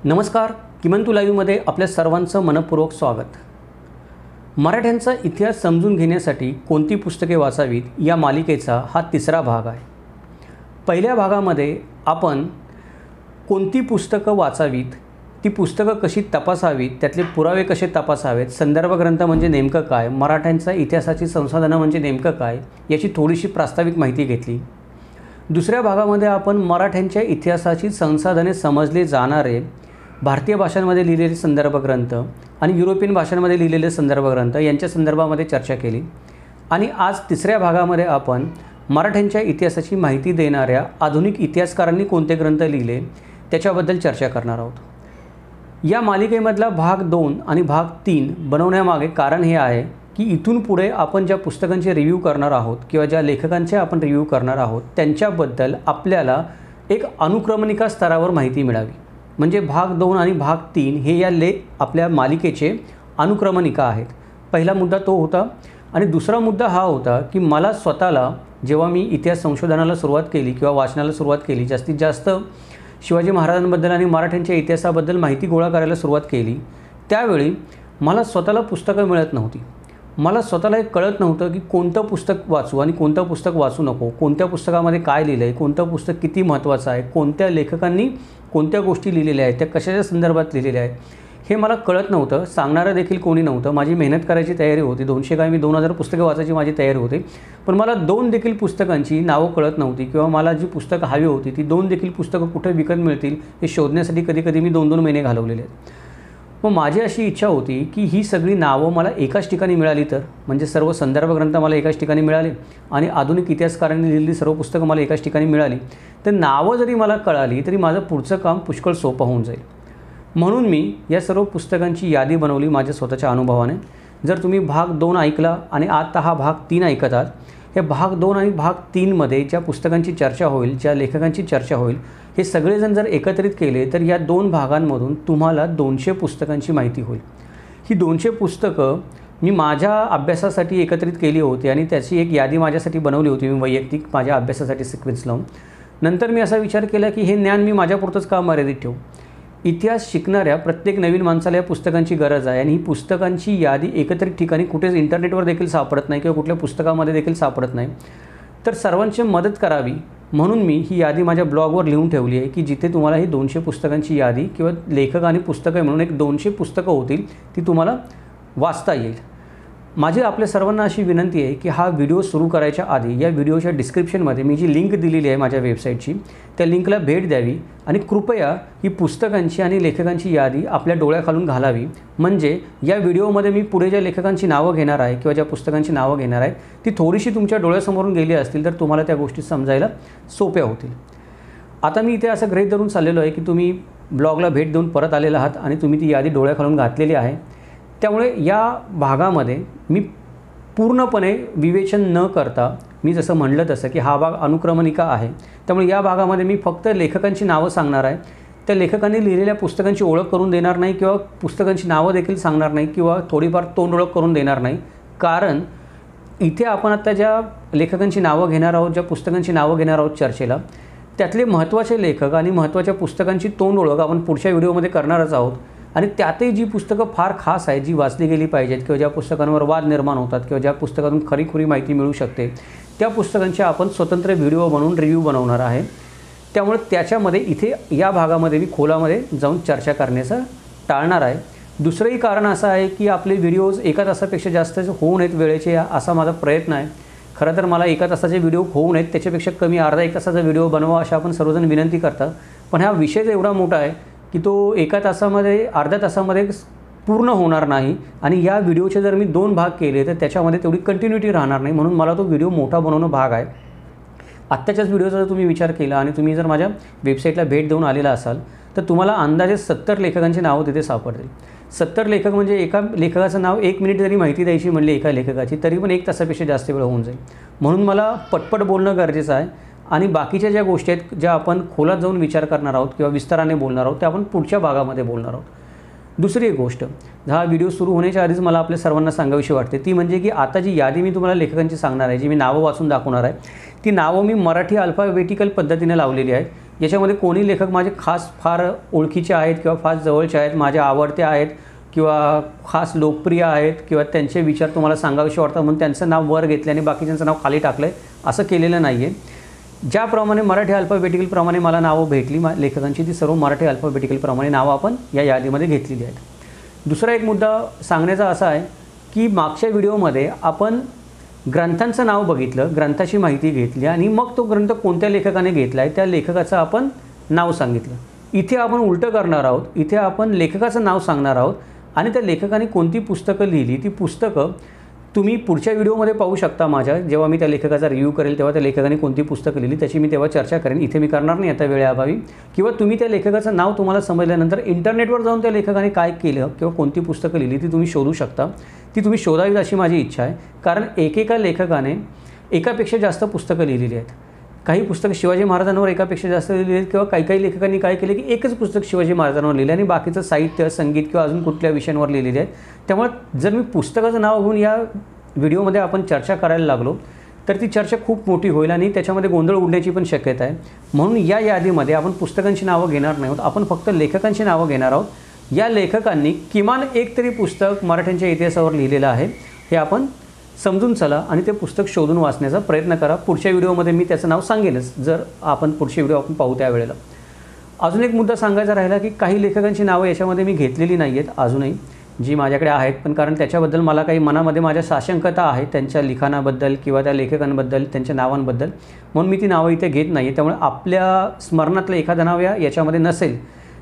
नमस्कार, किमंतू लाईव्हमध्ये आपल्या सर्वांचं मनपूर्वक स्वागत। मराठ्यांचा इतिहास समजून घेण्यासाठी कोणती पुस्तके वाचावीत या मालिकेचा हा तिसरा भाग आहे। पहिल्या भागामध्ये आपण कोणती पुस्तकं वाचावीत, ती पुस्तकं कशी तपासावीत, त्यातले पुरावे कसे तपासावेत, संदर्भ ग्रंथ म्हणजे नेमकं काय, मराठ्यांचा इतिहासाची संसाधनं म्हणजे नेमकं काय याची थोडीशी प्रास्ताविक माहिती घेतली। दुसऱ्या भागामध्ये आपण मराठ्यांच्या इतिहासाची संसाधने समजले जाणारे भारतीय भाषांमध्ये लिहिलेले संदर्भ ग्रंथ आणि युरोपियन भाषांमध्ये लिहिलेले संदर्भ ग्रंथ यांच्या संदर्भामध्ये चर्चा केली। आणि आज तिसऱ्या भागामध्ये आपण मराठ्यांच्या इतिहासाची माहिती देणाऱ्या आधुनिक इतिहासकारांनी कोणते ग्रंथ लिहिले त्याच्याबद्दल चर्चा करणार आहोत। या मालिकेमधला भाग 2 आणि भाग 3 बनवण्यामागे कारण हे आहे की इथून पुढे आपण ज्या पुस्तकांचे रिव्ह्यू करणार आहोत किंवा ज्या लेखकांचे आपण रिव्ह्यू करणार आहोत त्यांच्याबद्दल आपल्याला एक अनुक्रमणिका स्तरावर माहिती मिळावी। म्हणजे भाग 2 आणि भाग 3 हे या आपल्या मालिकेचे अनुक्रमणिका आहेत। पहिला मुद्दा तो होता आणि दुसरा मुद्दा हा होता की मला स्वतःला जेव्हा मी इतिहास संशोधनाला सुरुवात केली किंवा वाचनाला सुरुवात केली, जास्तीत जास्त शिवाजी महाराजांबद्दल आणि मराठ्यांच्या इतिहासाबद्दल माहिती गोळा करायला सुरुवात केली, त्यावेळी मला स्वतःला पुस्तकं मिळत नव्हती। मला स्वतःला एक कळत नव्हतं की कोणतं पुस्तक वाचू आणि कोणतं पुस्तक वाचू नको, कोणत्या पुस्तकामध्ये काय लिहिलं आहे, कोणतं पुस्तक किती महत्त्वाचं आहे, कोणत्या लेखकांनी कोणत्या गोष्टी लिहिलेल्या आहेत, त्या कशाच्या संदर्भात लिहिलेल्या आहेत हे मला कळत नव्हतं। सांगणारं देखील कोणी नव्हतं। माझी मेहनत करायची तयारी होती, 200 काय मी 2000 पुस्तकं वाचायची माझी तयारी होती, पण मला 2 देखील पुस्तकांची नावं कळत नव्हती किंवा मला जी पुस्तकं हवी होती ती 2 देखील पुस्तकं कुठे विकत मिळतील हे शोधण्यासाठी कधीकधी मी 2-2 महिने घालवलेले आहेत। मग माझी अशी इच्छा होती की ही सगळी नावं मला एकाच ठिकाणी मिळाली तर, म्हणजे सर्व संदर्भ ग्रंथ मला एकाच ठिकाणी मिळाले आणि आधुनिक इतिहासकारांनी लिहिलेली सर्व पुस्तकं मला एकाच ठिकाणी मिळाली, तर नावं जरी मला कळाली तरी माझं पुढचं काम पुष्कळ सोपं होऊन जाईल। म्हणून मी या सर्व पुस्तकांची यादी बनवली माझ्या स्वतःच्या अनुभवाने। जर तुम्ही भाग 2 ऐकला आणि आता हा भाग 3 ऐकत आहात, हे भाग 2 आणि भाग 3 मध्ये ज्या पुस्तकांची चर्चा होईल, ज्या लेखकांची चर्चा होईल, हे सगळेजण जर एकत्रित केले तर या 2 भागांमधून तुम्हाला 200 पुस्तकांची माहिती होईल। ही 200 पुस्तकं मी माझ्या अभ्यासासाठी एकत्रित केली होती आणि त्याची एक यादी माझ्यासाठी बनवली होती मी वैयक्तिक माझ्या अभ्यासासाठी सिक्वेन्स लावून। नंतर मी असा विचार केला की हे ज्ञान मी माझ्यापुरतंच का मर्यादित ठेवू। इतिहास शिकणाऱ्या प्रत्येक नवीन माणसाला या पुस्तकांची गरज आहे आणि ही पुस्तकांची यादी एकत्रित ठिकाणी कुठेच इंटरनेटवर देखील सापडत नाही किंवा कुठल्या पुस्तकामध्ये देखील सापडत नाही, तर सर्वांची मदत करावी म्हणून मी ही यादी माझ्या ब्लॉगवर लिहून ठेवली आहे की जिथे तुम्हाला ही 200 पुस्तकांची यादी किंवा लेखक आणि पुस्तकं म्हणून एक 200 पुस्तकं होतील ती तुम्हाला वाचता येईल। माझी आपल्या सर्वांना अशी विनंती आहे की हा व्हिडिओ सुरू करायच्या आधी या व्हिडिओच्या डिस्क्रिप्शनमध्ये मी जी लिंक दिलेली आहे माझ्या वेबसाईटची, त्या लिंकला भेट द्यावी आणि कृपया ही पुस्तकांची आणि लेखकांची यादी आपल्या डोळ्याखालून घालावी। म्हणजे या व्हिडिओमध्ये मी पुढे ज्या लेखकांची नावं घेणार आहे किंवा ज्या पुस्तकांची नावं घेणार आहे ती थोडीशी तुमच्या डोळ्यासमोरून गेली असतील तर तुम्हाला त्या गोष्टी समजायला सोप्या होतील। आता मी इथे असं गृहीत धरून चाललेलो आहे की तुम्ही ब्लॉगला भेट देऊन परत आलेला आहात आणि तुम्ही ती यादी डोळ्याखालून घातलेली आहे, त्यामुळे या भागामध्ये मी पूर्णपणे विवेचन न करता, मी जसं म्हणलं तसं की हा भाग अनुक्रमणिका आहे, त्यामुळे या भागामध्ये मी फक्त लेखकांची नावं सांगणार आहे। त्या लेखकांनी लिहिलेल्या पुस्तकांची ओळख करून देणार नाही किंवा पुस्तकांची नावं देखील सांगणार नाही किंवा थोडीफार तोंड ओळख करून देणार नाही, कारण इथे आपण आता ज्या लेखकांची नावं घेणार आहोत, ज्या पुस्तकांची नावं घेणार आहोत चर्चेला, त्यातले महत्त्वाचे लेखक आणि महत्त्वाच्या पुस्तकांची तोंड ओळख आपण पुढच्या व्हिडिओमध्ये करणारच आहोत। आणि त्यातही जी पुस्तकं फार खास आहेत, जी वाचली गेली पाहिजेत किंवा ज्या पुस्तकांवर वाद निर्माण होतात किंवा ज्या पुस्तकातून खरीखुरी माहिती मिळू शकते, त्या पुस्तकांचे आपण स्वतंत्र व्हिडिओ बनवून रिव्ह्यू बनवणार आहे। त्यामुळे त्याच्यामध्ये इथे या भागामध्ये मी खोलामध्ये जाऊन चर्चा करण्याचं टाळणार आहे। दुसरंही कारण असं आहे की आपले व्हिडिओज 1 तासापेक्षा जास्त होऊ नयेत वेळेचे, असा माझा प्रयत्न आहे। खरं तर मला 1 तासाचे व्हिडिओ होऊ नयेत, त्याच्यापेक्षा कमी अर्धा-1 तासाचा व्हिडिओ बनवा अशा आपण सर्वजण विनंती करतात, पण हा विषय एवढा मोठा आहे की तो 1 तासामध्ये अर्ध्या तासामध्ये पूर्ण होणार नाही आणि या व्हिडिओचे जर मी 2 भाग केले तर त्याच्यामध्ये तेवढी कंटिन्युटी राहणार नाही, म्हणून मला तो व्हिडिओ मोठा बनवणं भाग आहे। आत्ताच्याच व्हिडिओचा जर तुम्ही विचार केला आणि तुम्ही जर माझ्या वेबसाईटला भेट देऊन आलेला असाल तर तुम्हाला अंदाजे 70 लेखकांची नावं तिथे सापडतील। 70 लेखक म्हणजे एका लेखकाचं नाव 1 मिनिट जरी माहिती द्यायची म्हणली एका लेखकाची तरी पण 1 तासापेक्षा जास्त वेळ होऊन जाईल, म्हणून मला पटपट बोलणं गरजेचं आहे आणि बाकीच्या ज्या गोष्टी आहेत ज्या आपण खोलात जाऊन विचार करणार आहोत किंवा विस्ताराने बोलणार आहोत त्या आपण पुढच्या भागामध्ये बोलणार आहोत। दुसरी एक गोष्ट, हा व्हिडिओ सुरू होण्याच्या आधीच मला आपल्या सर्वांना सांगावीशी वाटते ती म्हणजे की आता जी यादी मी तुम्हाला लेखकांची सांगणार आहे, जी मी नावं वाचून दाखवणार आहे, ती नावं मी मराठी अल्फाबेटिकल पद्धतीने लावलेली आहेत। याच्यामध्ये कोणी लेखक माझे खास फार ओळखीचे आहेत किंवा फार जवळचे आहेत, माझ्या आवडते आहेत किंवा खास लोकप्रिय आहेत किंवा त्यांचे विचार तुम्हाला सांगावेसे वाटतात म्हणून त्यांचं नाव वर घेतलं आणि बाकीच्यांचं नाव खाली टाकलं आहे, असं केलेलं नाही आहे. ज्याप्रमाणे मराठी अल्फाबेटिकलप्रमाणे मला नावं भेटली लेखकांची, ती सर्व मराठी अल्फाबेटिकलप्रमाणे नावं आपण या यादीमध्ये घेतलेली आहेत. दुसरा एक मुद्दा सांगण्याचा असा आहे की मागच्या व्हिडिओमध्ये आपण ग्रंथांचं नाव बघितलं, ग्रंथाची माहिती घेतली आणि मग तो ग्रंथ कोणत्या लेखकाने घेतला आहे त्या लेखकाचं आपण नाव सांगितलं. इथे आपण उलटं करणार आहोत. इथे आपण लेखकाचं नाव सांगणार आहोत आणि त्या लेखकाने कोणती पुस्तकं लिहिली ती पुस्तकं तुम्ही पुढच्या व्हिडिओमध्ये पाहू शकता. माझ्या जेव्हा मी त्या लेखकाचा रिव्ह्यू करेल तेव्हा त्या लेखकाने कोणती पुस्तकं लिहिली त्याची मी तेव्हा चर्चा करेन. इथे मी करणार नाही आता वेळेअभावी. किंवा तुम्ही त्या लेखकाचं नाव तुम्हाला समजल्यानंतर इंटरनेटवर जाऊन त्या लेखकाने काय केलं किंवा कोणती पुस्तकं लिहिली ती तुम्ही शोधू शकता. ती तुम्ही शोधावीत अशी माझी इच्छा आहे. कारण एकेका लेखकाने एकापेक्षा जास्त पुस्तकं लिहिलेली आहेत. काही पुस्तकं शिवाजी महाराजांवर एकापेक्षा जास्त लिहिली आहेत किंवा काही लेखकांनी काय केलं की एकच पुस्तक शिवाजी महाराजांवर लिहिलं आणि बाकीचं साहित्य, संगीत किंवा अजून कुठल्या विषयांवर लिहिलेले आहेत. त्यामुळे जर मी पुस्तकाचं नाव घेऊन या व्हिडिओमध्ये आपण चर्चा करायला लागलो तर ती चर्चा खूप मोठी होईल आणि त्याच्यामध्ये गोंधळ उडण्याची पण शक्यता आहे. म्हणून या यादीमध्ये आपण पुस्तकांची नावं घेणार नाही आहोत, आपण फक्त लेखकांची नावं घेणार आहोत. या लेखकांनी किमान एक तरी पुस्तक मराठ्यांच्या इतिहासावर लिहिलेलं आहे हे आपण समजून चला आणि ते पुस्तक शोधून वाचण्याचा प्रयत्न करा. पुढच्या व्हिडिओमध्ये मी त्याचं नाव सांगेनच जर आपण पुढचे व्हिडिओ आपण पाहू त्यावेळेला. अजून एक मुद्दा सांगायचा राहिला की काही लेखकांची नावं याच्यामध्ये मी घेतलेली नाही आहेत अजूनही, जी माझ्याकडे आहेत, पण कारण त्याच्याबद्दल मला काही मनामध्ये माझ्या साशंकता आहे त्यांच्या लिखाणाबद्दल किंवा त्या लेखकांबद्दल, त्यांच्या नावांबद्दल, म्हणून मी ती नावं इथे घेत नाही. त्यामुळे आपल्या स्मरणातलं एखादं नाव याच्यामध्ये नसेल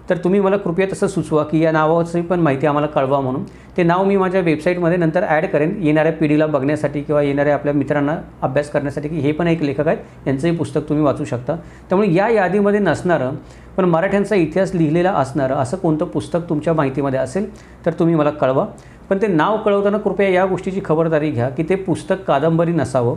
तर तुम्ही मला कृपया तसं सुचवा की या नावाची पण माहिती आम्हाला कळवा म्हणून. ते नाव मी माझ्या वेबसाईटमध्ये नंतर ॲड करेन येणाऱ्या पिढीला बघण्यासाठी किंवा येणाऱ्या आपल्या मित्रांना अभ्यास करण्यासाठी की हे पण एक लेखक आहेत, यांचंही पुस्तक तुम्ही वाचू शकता. त्यामुळे या यादीमध्ये नसणारं पण मराठ्यांचा इतिहास लिहिलेला असणारं असं कोणतं पुस्तक तुमच्या माहितीमध्ये असेल तर तुम्ही मला कळवा. पण ते नाव कळवताना कृपया या गोष्टीची खबरदारी घ्या की ते पुस्तक कादंबरी नसावं,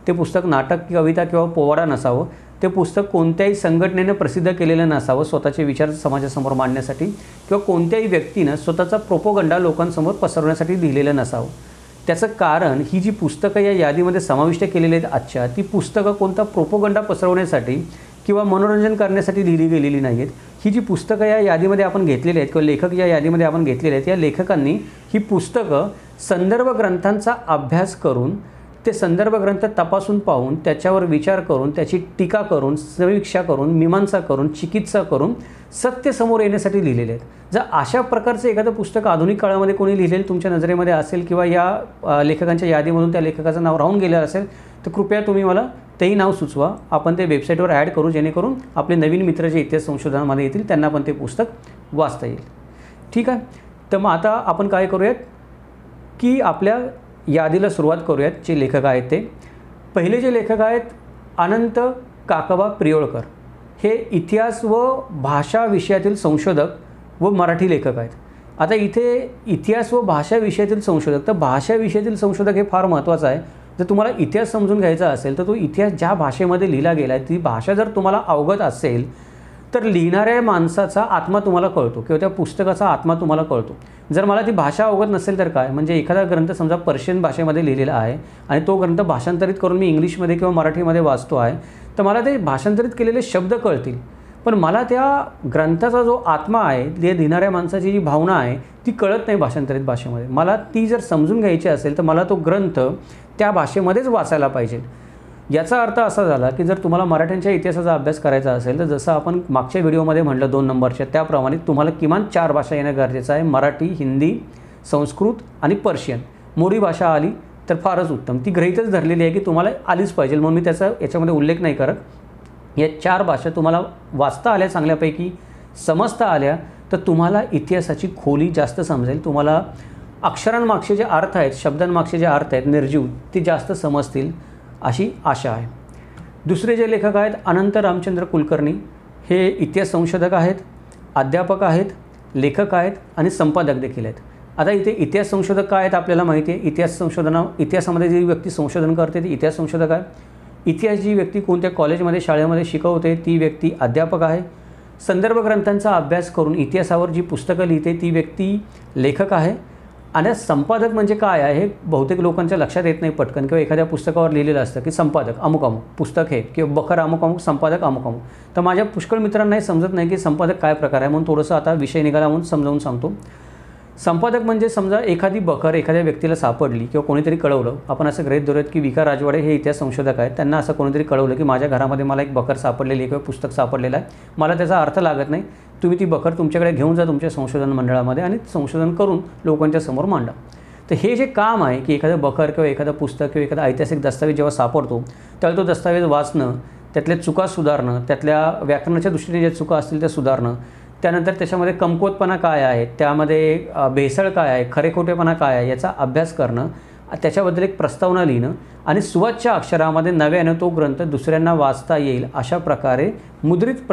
ते पुस्तक नाटक, कविता किंवा पोवाडा नसावं, ते पुस्तक कोणत्याही संघटनेनं प्रसिद्ध केलेलं नसावं स्वतःचे विचार समाजासमोर मांडण्यासाठी किंवा कोणत्याही व्यक्तीनं स्वतःचा प्रोपोगंडा लोकांसमोर पसरवण्यासाठी लिहिलेलं नसावं. त्याचं कारण ही जी पुस्तकं या यादीमध्ये समाविष्ट केलेली आहेत आजच्या, ती पुस्तकं कोणता प्रोपोगंडा पसरवण्यासाठी किंवा मनोरंजन करण्यासाठी लिहिली गेलेली नाही आहेत. ही जी पुस्तकं या यादीमध्ये आपण घेतलेली आहेत किंवा लेखक या यादीमध्ये आपण घेतलेले आहेत, या लेखकांनी ही पुस्तकं संदर्भ ग्रंथांचा अभ्यास करून, ते संदर्भ ग्रंथ तपासून पाहून, त्याच्यावर विचार करून, त्याची टीका करून, समीक्षा करून, मीमांसा करून, चिकित्सा करून सत्य समोर येण्यासाठी लिहिलेले आहेत. जर अशा प्रकारचं एखादं पुस्तक आधुनिक काळामध्ये कोणी लिहिलेलं तुमच्या नजरेमध्ये असेल किंवा या लेखकांच्या यादीमधून त्या लेखकाचं नाव राहून गेलं असेल तर कृपया तुम्ही मला तेही नाव सुचवा. आपण ते वेबसाईटवर ॲड करू जेणेकरून आपले नवीन मित्र जे इतिहास संशोधनामध्ये येतील त्यांना पण ते पुस्तक वाचता येईल. ठीक आहे. तर मग आता आपण काय करूयात की आपल्या यादीला सुरुवात करूयात. जे लेखक आहेत ते पहिले जे लेखक आहेत अनंत काकाबा प्रियोळकर, हे इतिहास व भाषा विषयातील संशोधक व मराठी लेखक आहेत. आता इथे इतिहास व भाषा विषयातील संशोधक, तर भाषा विषयातील संशोधक हे फार महत्त्वाचं आहे. जर तुम्हाला इतिहास समजून घ्यायचा असेल तर तो इतिहास ज्या भाषेमध्ये लिहिला गेला आहे ती भाषा जर तुम्हाला अवगत असेल तर लिहिणाऱ्या माणसाचा आत्मा तुम्हाला कळतो किंवा त्या पुस्तकाचा आत्मा तुम्हाला कळतो. जर मला ती भाषा अवगत नसेल तर काय, म्हणजे एखादा ग्रंथ समजा पर्शियन भाषेमध्ये लिहिलेला आहे आणि तो ग्रंथ भाषांतरित करून मी इंग्लिशमध्ये किंवा मराठीमध्ये वाचतो आहे तर मला ते भाषांतरित केलेले शब्द कळतील, पण मला त्या ग्रंथाचा जो आत्मा आहे, ते लिहिणाऱ्या माणसाची जी भावना आहे ती कळत नाही भाषांतरित भाषेमध्ये. मला ती जर समजून घ्यायची असेल तर मला तो ग्रंथ त्या भाषेमध्येच वाचायला पाहिजे. याचा अर्थ असा झाला की जर तुम्हाला मराठ्यांच्या इतिहासाचा अभ्यास करायचा असेल तर जसं आपण मागच्या व्हिडिओमध्ये म्हटलं 2 नंबरच्या, त्याप्रमाणे तुम्हाला किमान 4 भाषा येणं गरजेचं आहे. मराठी, हिंदी, संस्कृत आणि पर्शियन. मोडी भाषा आली तर फारच उत्तम. ती गृहीतच धरलेली आहे की तुम्हाला आलीच पाहिजे, म्हणून मी त्याचा याच्यामध्ये उल्लेख नाही करत. या 4 भाषा तुम्हाला वाचता आल्या, चांगल्यापैकी समजता आल्या तर तुम्हाला इतिहासाची खोली जास्त समजेल. तुम्हाला अक्षरांमागचे जे अर्थ आहेत, शब्दांमागचे जे अर्थ आहेत निर्जीव, ते जास्त समजतील अशी आशा आहे. दुसरे जे लेखक आहेत अनंत रामचंद्र कुलकर्णी, हे इतिहास संशोधक आहेत, अध्यापक आहेत, लेखक आहेत आणि संपादक देखील आहेत. आता इथे इतिहास संशोधक काय आहेत आपल्याला माहिती आहे. इतिहासामध्ये जी व्यक्ती संशोधन करते ती इतिहास संशोधक आहे. इतिहास जी व्यक्ती कोणत्या कॉलेजमध्ये, शाळेमध्ये शिकवते ती व्यक्ती अध्यापक आहे. संदर्भ ग्रंथांचा अभ्यास करून इतिहासावर जी पुस्तकं लिहिते ती व्यक्ती लेखक आहे. आणि संपादक म्हणजे काय आहे हे बहुतेक लोकांच्या लक्षात येत नाही पटकन, किंवा एखाद्या पुस्तकावर लिहिलेलं असतं की संपादक अमुक अमुक पुस्तक हे, किंवा बखर अमुक अमुक संपादक अमुक अमुक. तर माझ्या पुष्कळ मित्रांनाही समजत नाही की संपादक काय प्रकार आहे, म्हणून थोडंसं आता विषय निघाला म्हणून समजावून सांगतो. संपादक म्हणजे समजा एखादी बखर एखाद्या व्यक्तीला सापडली किंवा कोणीतरी कळवलं. आपण असं गृहीत धरूयात की विका राजवाडे हे इतिहास संशोधक आहेत, त्यांना असं कोणीतरी कळवलं की माझ्या घरामध्ये मला एक बखर सापडलेली आहे किंवा पुस्तक सापडलेलं आहे, मला त्याचा अर्थ लागत नाही, तुम्ही ती बखर तुमच्याकडे घेऊन जा तुमच्या संशोधन मंडळामध्ये आणि संशोधन करून लोकांच्या समोर मांडा. तर हे जे काम आहे की एखादं बखर किंवा एखादं पुस्तक किंवा एखादा ऐतिहासिक दस्तावेज जेव्हा सापडतो त्यावेळेला तो दस्तावेज वाचणं, त्यातल्या चुका सुधारणं, त्यातल्या व्याकरणाच्या दृष्टीने ज्या चुका असतील त्या सुधारणं, त्यानंतर त्याच्यामध्ये कमकुवतपणा काय आहे, त्यामध्ये भेसळ काय आहे, खरेखोटेपणा काय आहे याचा अभ्यास करणं, त्याच्याबद्दल एक प्रस्तावना लिहिणं आणि सुवाच्य अक्षरामध्ये नव्यानं तो ग्रंथ दुसऱ्यांना वाचता येईल अशा प्रकारे मुद्रित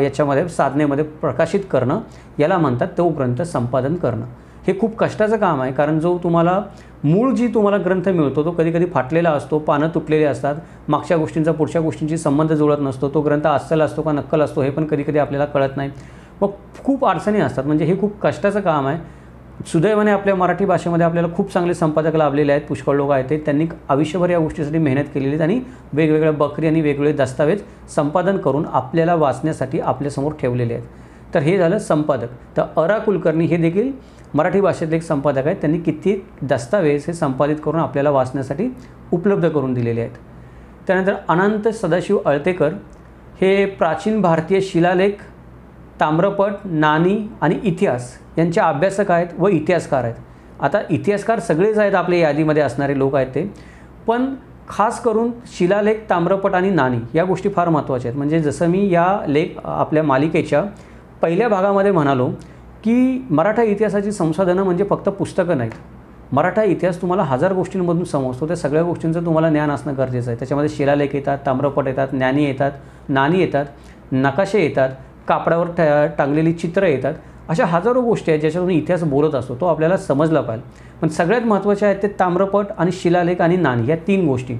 याच्यामध्ये साधनेमध्ये प्रकाशित करणं, याला म्हणतात तो ग्रंथ संपादन करणं. हे खूप कष्टाचं काम आहे, कारण जो तुम्हाला मूळ जी तुम्हाला ग्रंथ मिळतो तो कधी कधी फाटलेला असतो, पानं तुटलेली असतात, मागच्या गोष्टींचा पुढच्या गोष्टींची संबंध जुळत नसतो, तो ग्रंथ अस्सल असतो का नक्कल असतो हे पण कधी कधी आपल्याला कळत नाही, मग खूप अडचणी असतात. म्हणजे हे खूप कष्टाचं काम आहे. सुदैवाने आपल्या मराठी भाषेमध्ये आपल्याला खूप चांगले संपादक लाभलेले आहेत, पुष्कळ लोक आहेत ते, त्यांनी आयुष्यभर या गोष्टीसाठी मेहनत केलेली आहेत आणि वेगवेगळ्या बकरी आणि वेगवेगळे दस्तावेज संपादन करून आपल्याला वाचण्यासाठी आपल्यासमोर ठेवलेले आहेत. तर हे झालं संपादक. तर अ.रा. कुलकर्णी हे देखील मराठी भाषेतले एक संपादक आहेत, त्यांनी कित्येक दस्तावेज हे संपादित करून आपल्याला वाचण्यासाठी उपलब्ध करून दिलेले आहेत. त्यानंतर अनंत सदाशिव अळतेकर हे प्राचीन भारतीय शिलालेख, ताम्रपट, नाणी आणि इतिहास यांचे अभ्यासक आहेत व इतिहासकार आहेत. आता इतिहासकार सगळेच आहेत आपल्या यादीमध्ये असणारे लोक आहेत ते, पण खास करून शिलालेख, ताम्रपट आणि नाणी या गोष्टी फार महत्त्वाच्या आहेत. म्हणजे जसं मी या आपल्या मालिकेच्या पहिल्या भागामध्ये म्हणालो की मराठा इतिहासाची संसाधनं म्हणजे फक्त पुस्तकं नाहीत. मराठा इतिहास तुम्हाला 1000 गोष्टींमधून समजतो, त्या सगळ्या गोष्टींचं तुम्हाला ज्ञान असणं गरजेचं आहे. त्याच्यामध्ये शिलालेख येतात, ताम्रपट येतात, नाणी येतात, नकाशे येतात, कापडावर टांगलेली चित्रं येतात, अशा हजारो गोष्टी आहेत ज्याच्यातून इतिहास बोलत असतो, तो आपल्याला समजला पाहिजे. पण सगळ्यात महत्त्वाच्या आहेत ते ताम्रपट आणि शिलालेख आणि नाणी या 3 गोष्टी.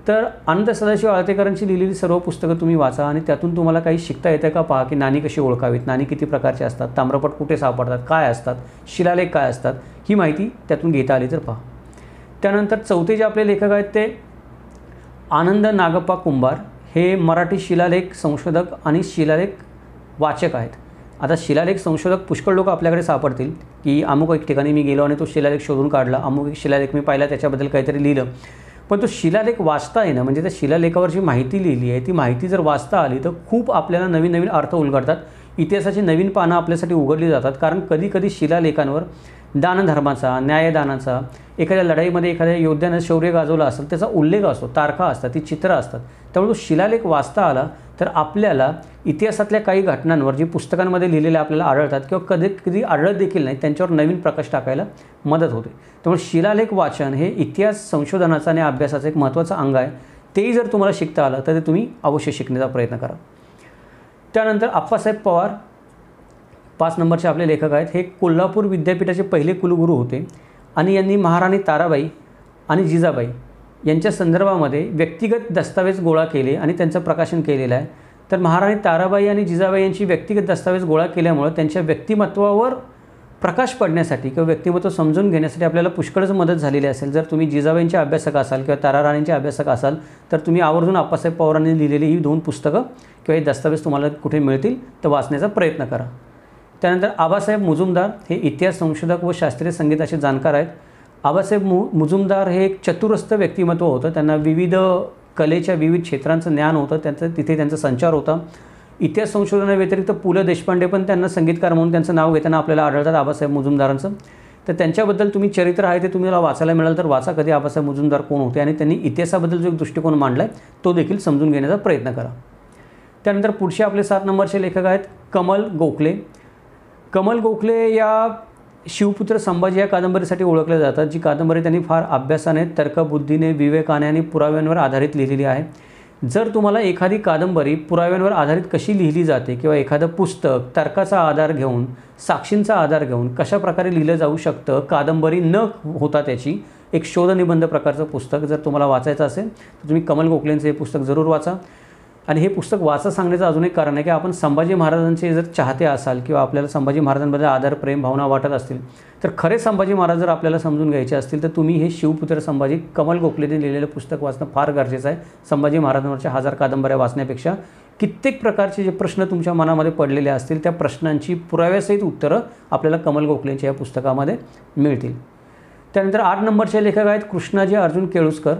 तर अनंत सदाशिव अळतेकरांची लिहिलेली सर्व पुस्तकं तुम्ही वाचा आणि त्यातून तुम्हाला काही शिकता येतं का पहा, की नाणी कशी ओळखावीत, नाणी किती प्रकारचे असतात, ताम्रपट कुठे सापडतात, काय असतात, शिलालेख काय असतात, ही माहिती त्यातून घेता आली तर पहा. त्यानंतर चौथे जे आपले लेखक आहेत ते आनंद नागप्पा कुंभार हे मराठी शिलालेख संशोधक आणि शिलालेख वाचक आहेत. आता शिलालेख संशोधक पुष्कळ लोक आपल्याकडे सापडतील की अमुक एक ठिकाणी मी गेलो आणि तो शिलालेख शोधून काढला, अमुक एक शिलालेख मी पाहिला त्याच्याबद्दल काहीतरी लिहिलं, पण तो शिलालेख वाचता येणं म्हणजे त्या शिलालेखावर जी माहिती लिहिली आहे ती माहिती जर वाचता आली तर खूप आपल्याला नवीन नवीन अर्थ उलगडतात, इतिहासाची नवीन पानं आपल्यासाठी उघडली जातात. कारण कधी कधी शिलालेखांवर दानधर्माचा, न्यायदानाचा, एखाद्या लढाईमध्ये एखाद्या योद्ध्यानं शौर्य गाजवलं असेल त्याचा उल्लेख असतो, तारखा असतात, ती चित्रं असतात. त्यामुळे तो शिलालेख वाचता आला तर आपल्याला इतिहासातल्या काही घटनांवर जी पुस्तकांमध्ये लिहिलेल्या आपल्याला आढळतात किंवा कधी कधी आढळत देखील नाही त्यांच्यावर नवीन प्रकाश टाकायला मदत होते. त्यामुळे शिलालेख वाचन हे इतिहास संशोधनाचा आणि अभ्यासाचं एक महत्त्वाचं अंग आहे. तेही जर तुम्हाला शिकता आलं तर ते तुम्ही अवश्य शिकण्याचा प्रयत्न करा. त्यानंतर आप्पासाहेब पवार 5 नंबरचे आपले लेखक आहेत. हे कोल्हापूर विद्यापीठाचे पहिले कुलगुरू होते आणि यांनी महाराणी ताराबाई आणि जिजाबाई यांच्या संदर्भामध्ये व्यक्तिगत दस्तावेज गोळा केले आणि त्यांचं प्रकाशन केलेलं आहे. तर महाराणी ताराबाई आणि जिजाबाई यांची व्यक्तिगत दस्तावेज गोळा केल्यामुळे त्यांच्या व्यक्तिमत्वावर प्रकाश पडण्यासाठी किंवा व्यक्तिमत्व समजून घेण्यासाठी आपल्याला पुष्कळच मदत झालेली असेल. जर तुम्ही जिजाबाईंचे अभ्यासक असाल किंवा ताराराणींचे अभ्यासक असाल तर तुम्ही आवर्जून आप्पासाहेब पवारांनी लिहिलेली ही 2 पुस्तकं किंवा हे दस्तावेज तुम्हाला कुठे मिळतील तर वाचण्याचा प्रयत्न करा. त्यानंतर आबासाहेब मुजुमदार हे इतिहास संशोधक व शास्त्रीय संगीताचे जाणकार आहेत. आबासाहेब मुजुमदार हे एक चतुरस्थ व्यक्तिमत्व होतं. त्यांना विविध कलेच्या विविध क्षेत्रांचं ज्ञान होतं, तिथे त्यांचा संचार होता. इतिहास संशोधनाव्यतिरिक्त पु ल देशपांडे पण त्यांना संगीतकार म्हणून त्यांचं नाव घेताना आपल्याला आढळतात आबासाहेब मुजुमदारांचं. तर त्यांच्याबद्दल तुम्ही चरित्र आहे ते तुम्हाला वाचायला मिळालं तर वाचा, कधी आबासाहेब मुजुमदार कोण होते आणि त्यांनी इतिहासाबद्दल जो एक दृष्टिकोन मांडला आहे तो देखील समजून घेण्याचा प्रयत्न करा. त्यानंतर पुढचे आपले 7 नंबरचे लेखक आहेत कमल गोखले. कमल गोखले या शिवपुत्र संभाजी या कादंबरीसाठी ओळखले जातात, जी कादंबरी त्यांनी फार अभ्यासाने, तर्कबुद्धीने, विवेकाने आणि पुराव्यांवर आधारित लिहिलेली आहे. जर तुम्हाला एखादी कादंबरी पुराव्यांवर आधारित कशी लिहिली जाते किंवा एखादं पुस्तक तर्काचा आधार घेऊन, साक्षींचा आधार घेऊन कशा प्रकारे लिहिलं जाऊ शकतं, कादंबरी न होता त्याची एक शोधनिबंध प्रकारचं पुस्तक जर तुम्हाला वाचायचं असेल तर तुम्ही कमल गोखलेंचं हे पुस्तक जरूर वाचा. आणि हे पुस्तक वाचा सांगण्याचं अजून एक कारण आहे की आपण संभाजी महाराजांचे जर चाहते असाल किंवा आपल्याला संभाजी महाराजांबद्दल आदर प्रेम भावना वाटत असतील तर खरे संभाजी महाराज जर आपल्याला समजून घ्यायचे असतील तर तुम्ही हे शिवपुत्र संभाजी कमल गोखलेने लिहिलेलं पुस्तक वाचणं फार गरजेचं आहे. संभाजी महाराजांवरच्या 1000 कादंबऱ्या वाचण्यापेक्षा कित्येक प्रकारचे जे प्रश्न तुमच्या मनामध्ये पडलेले असतील त्या प्रश्नांची पुराव्यासहित उत्तरं आपल्याला कमल गोखलेंच्या या पुस्तकामध्ये मिळतील. त्यानंतर 8 नंबरचे लेखक आहेत कृष्णाजी अर्जुन केळुस्कर.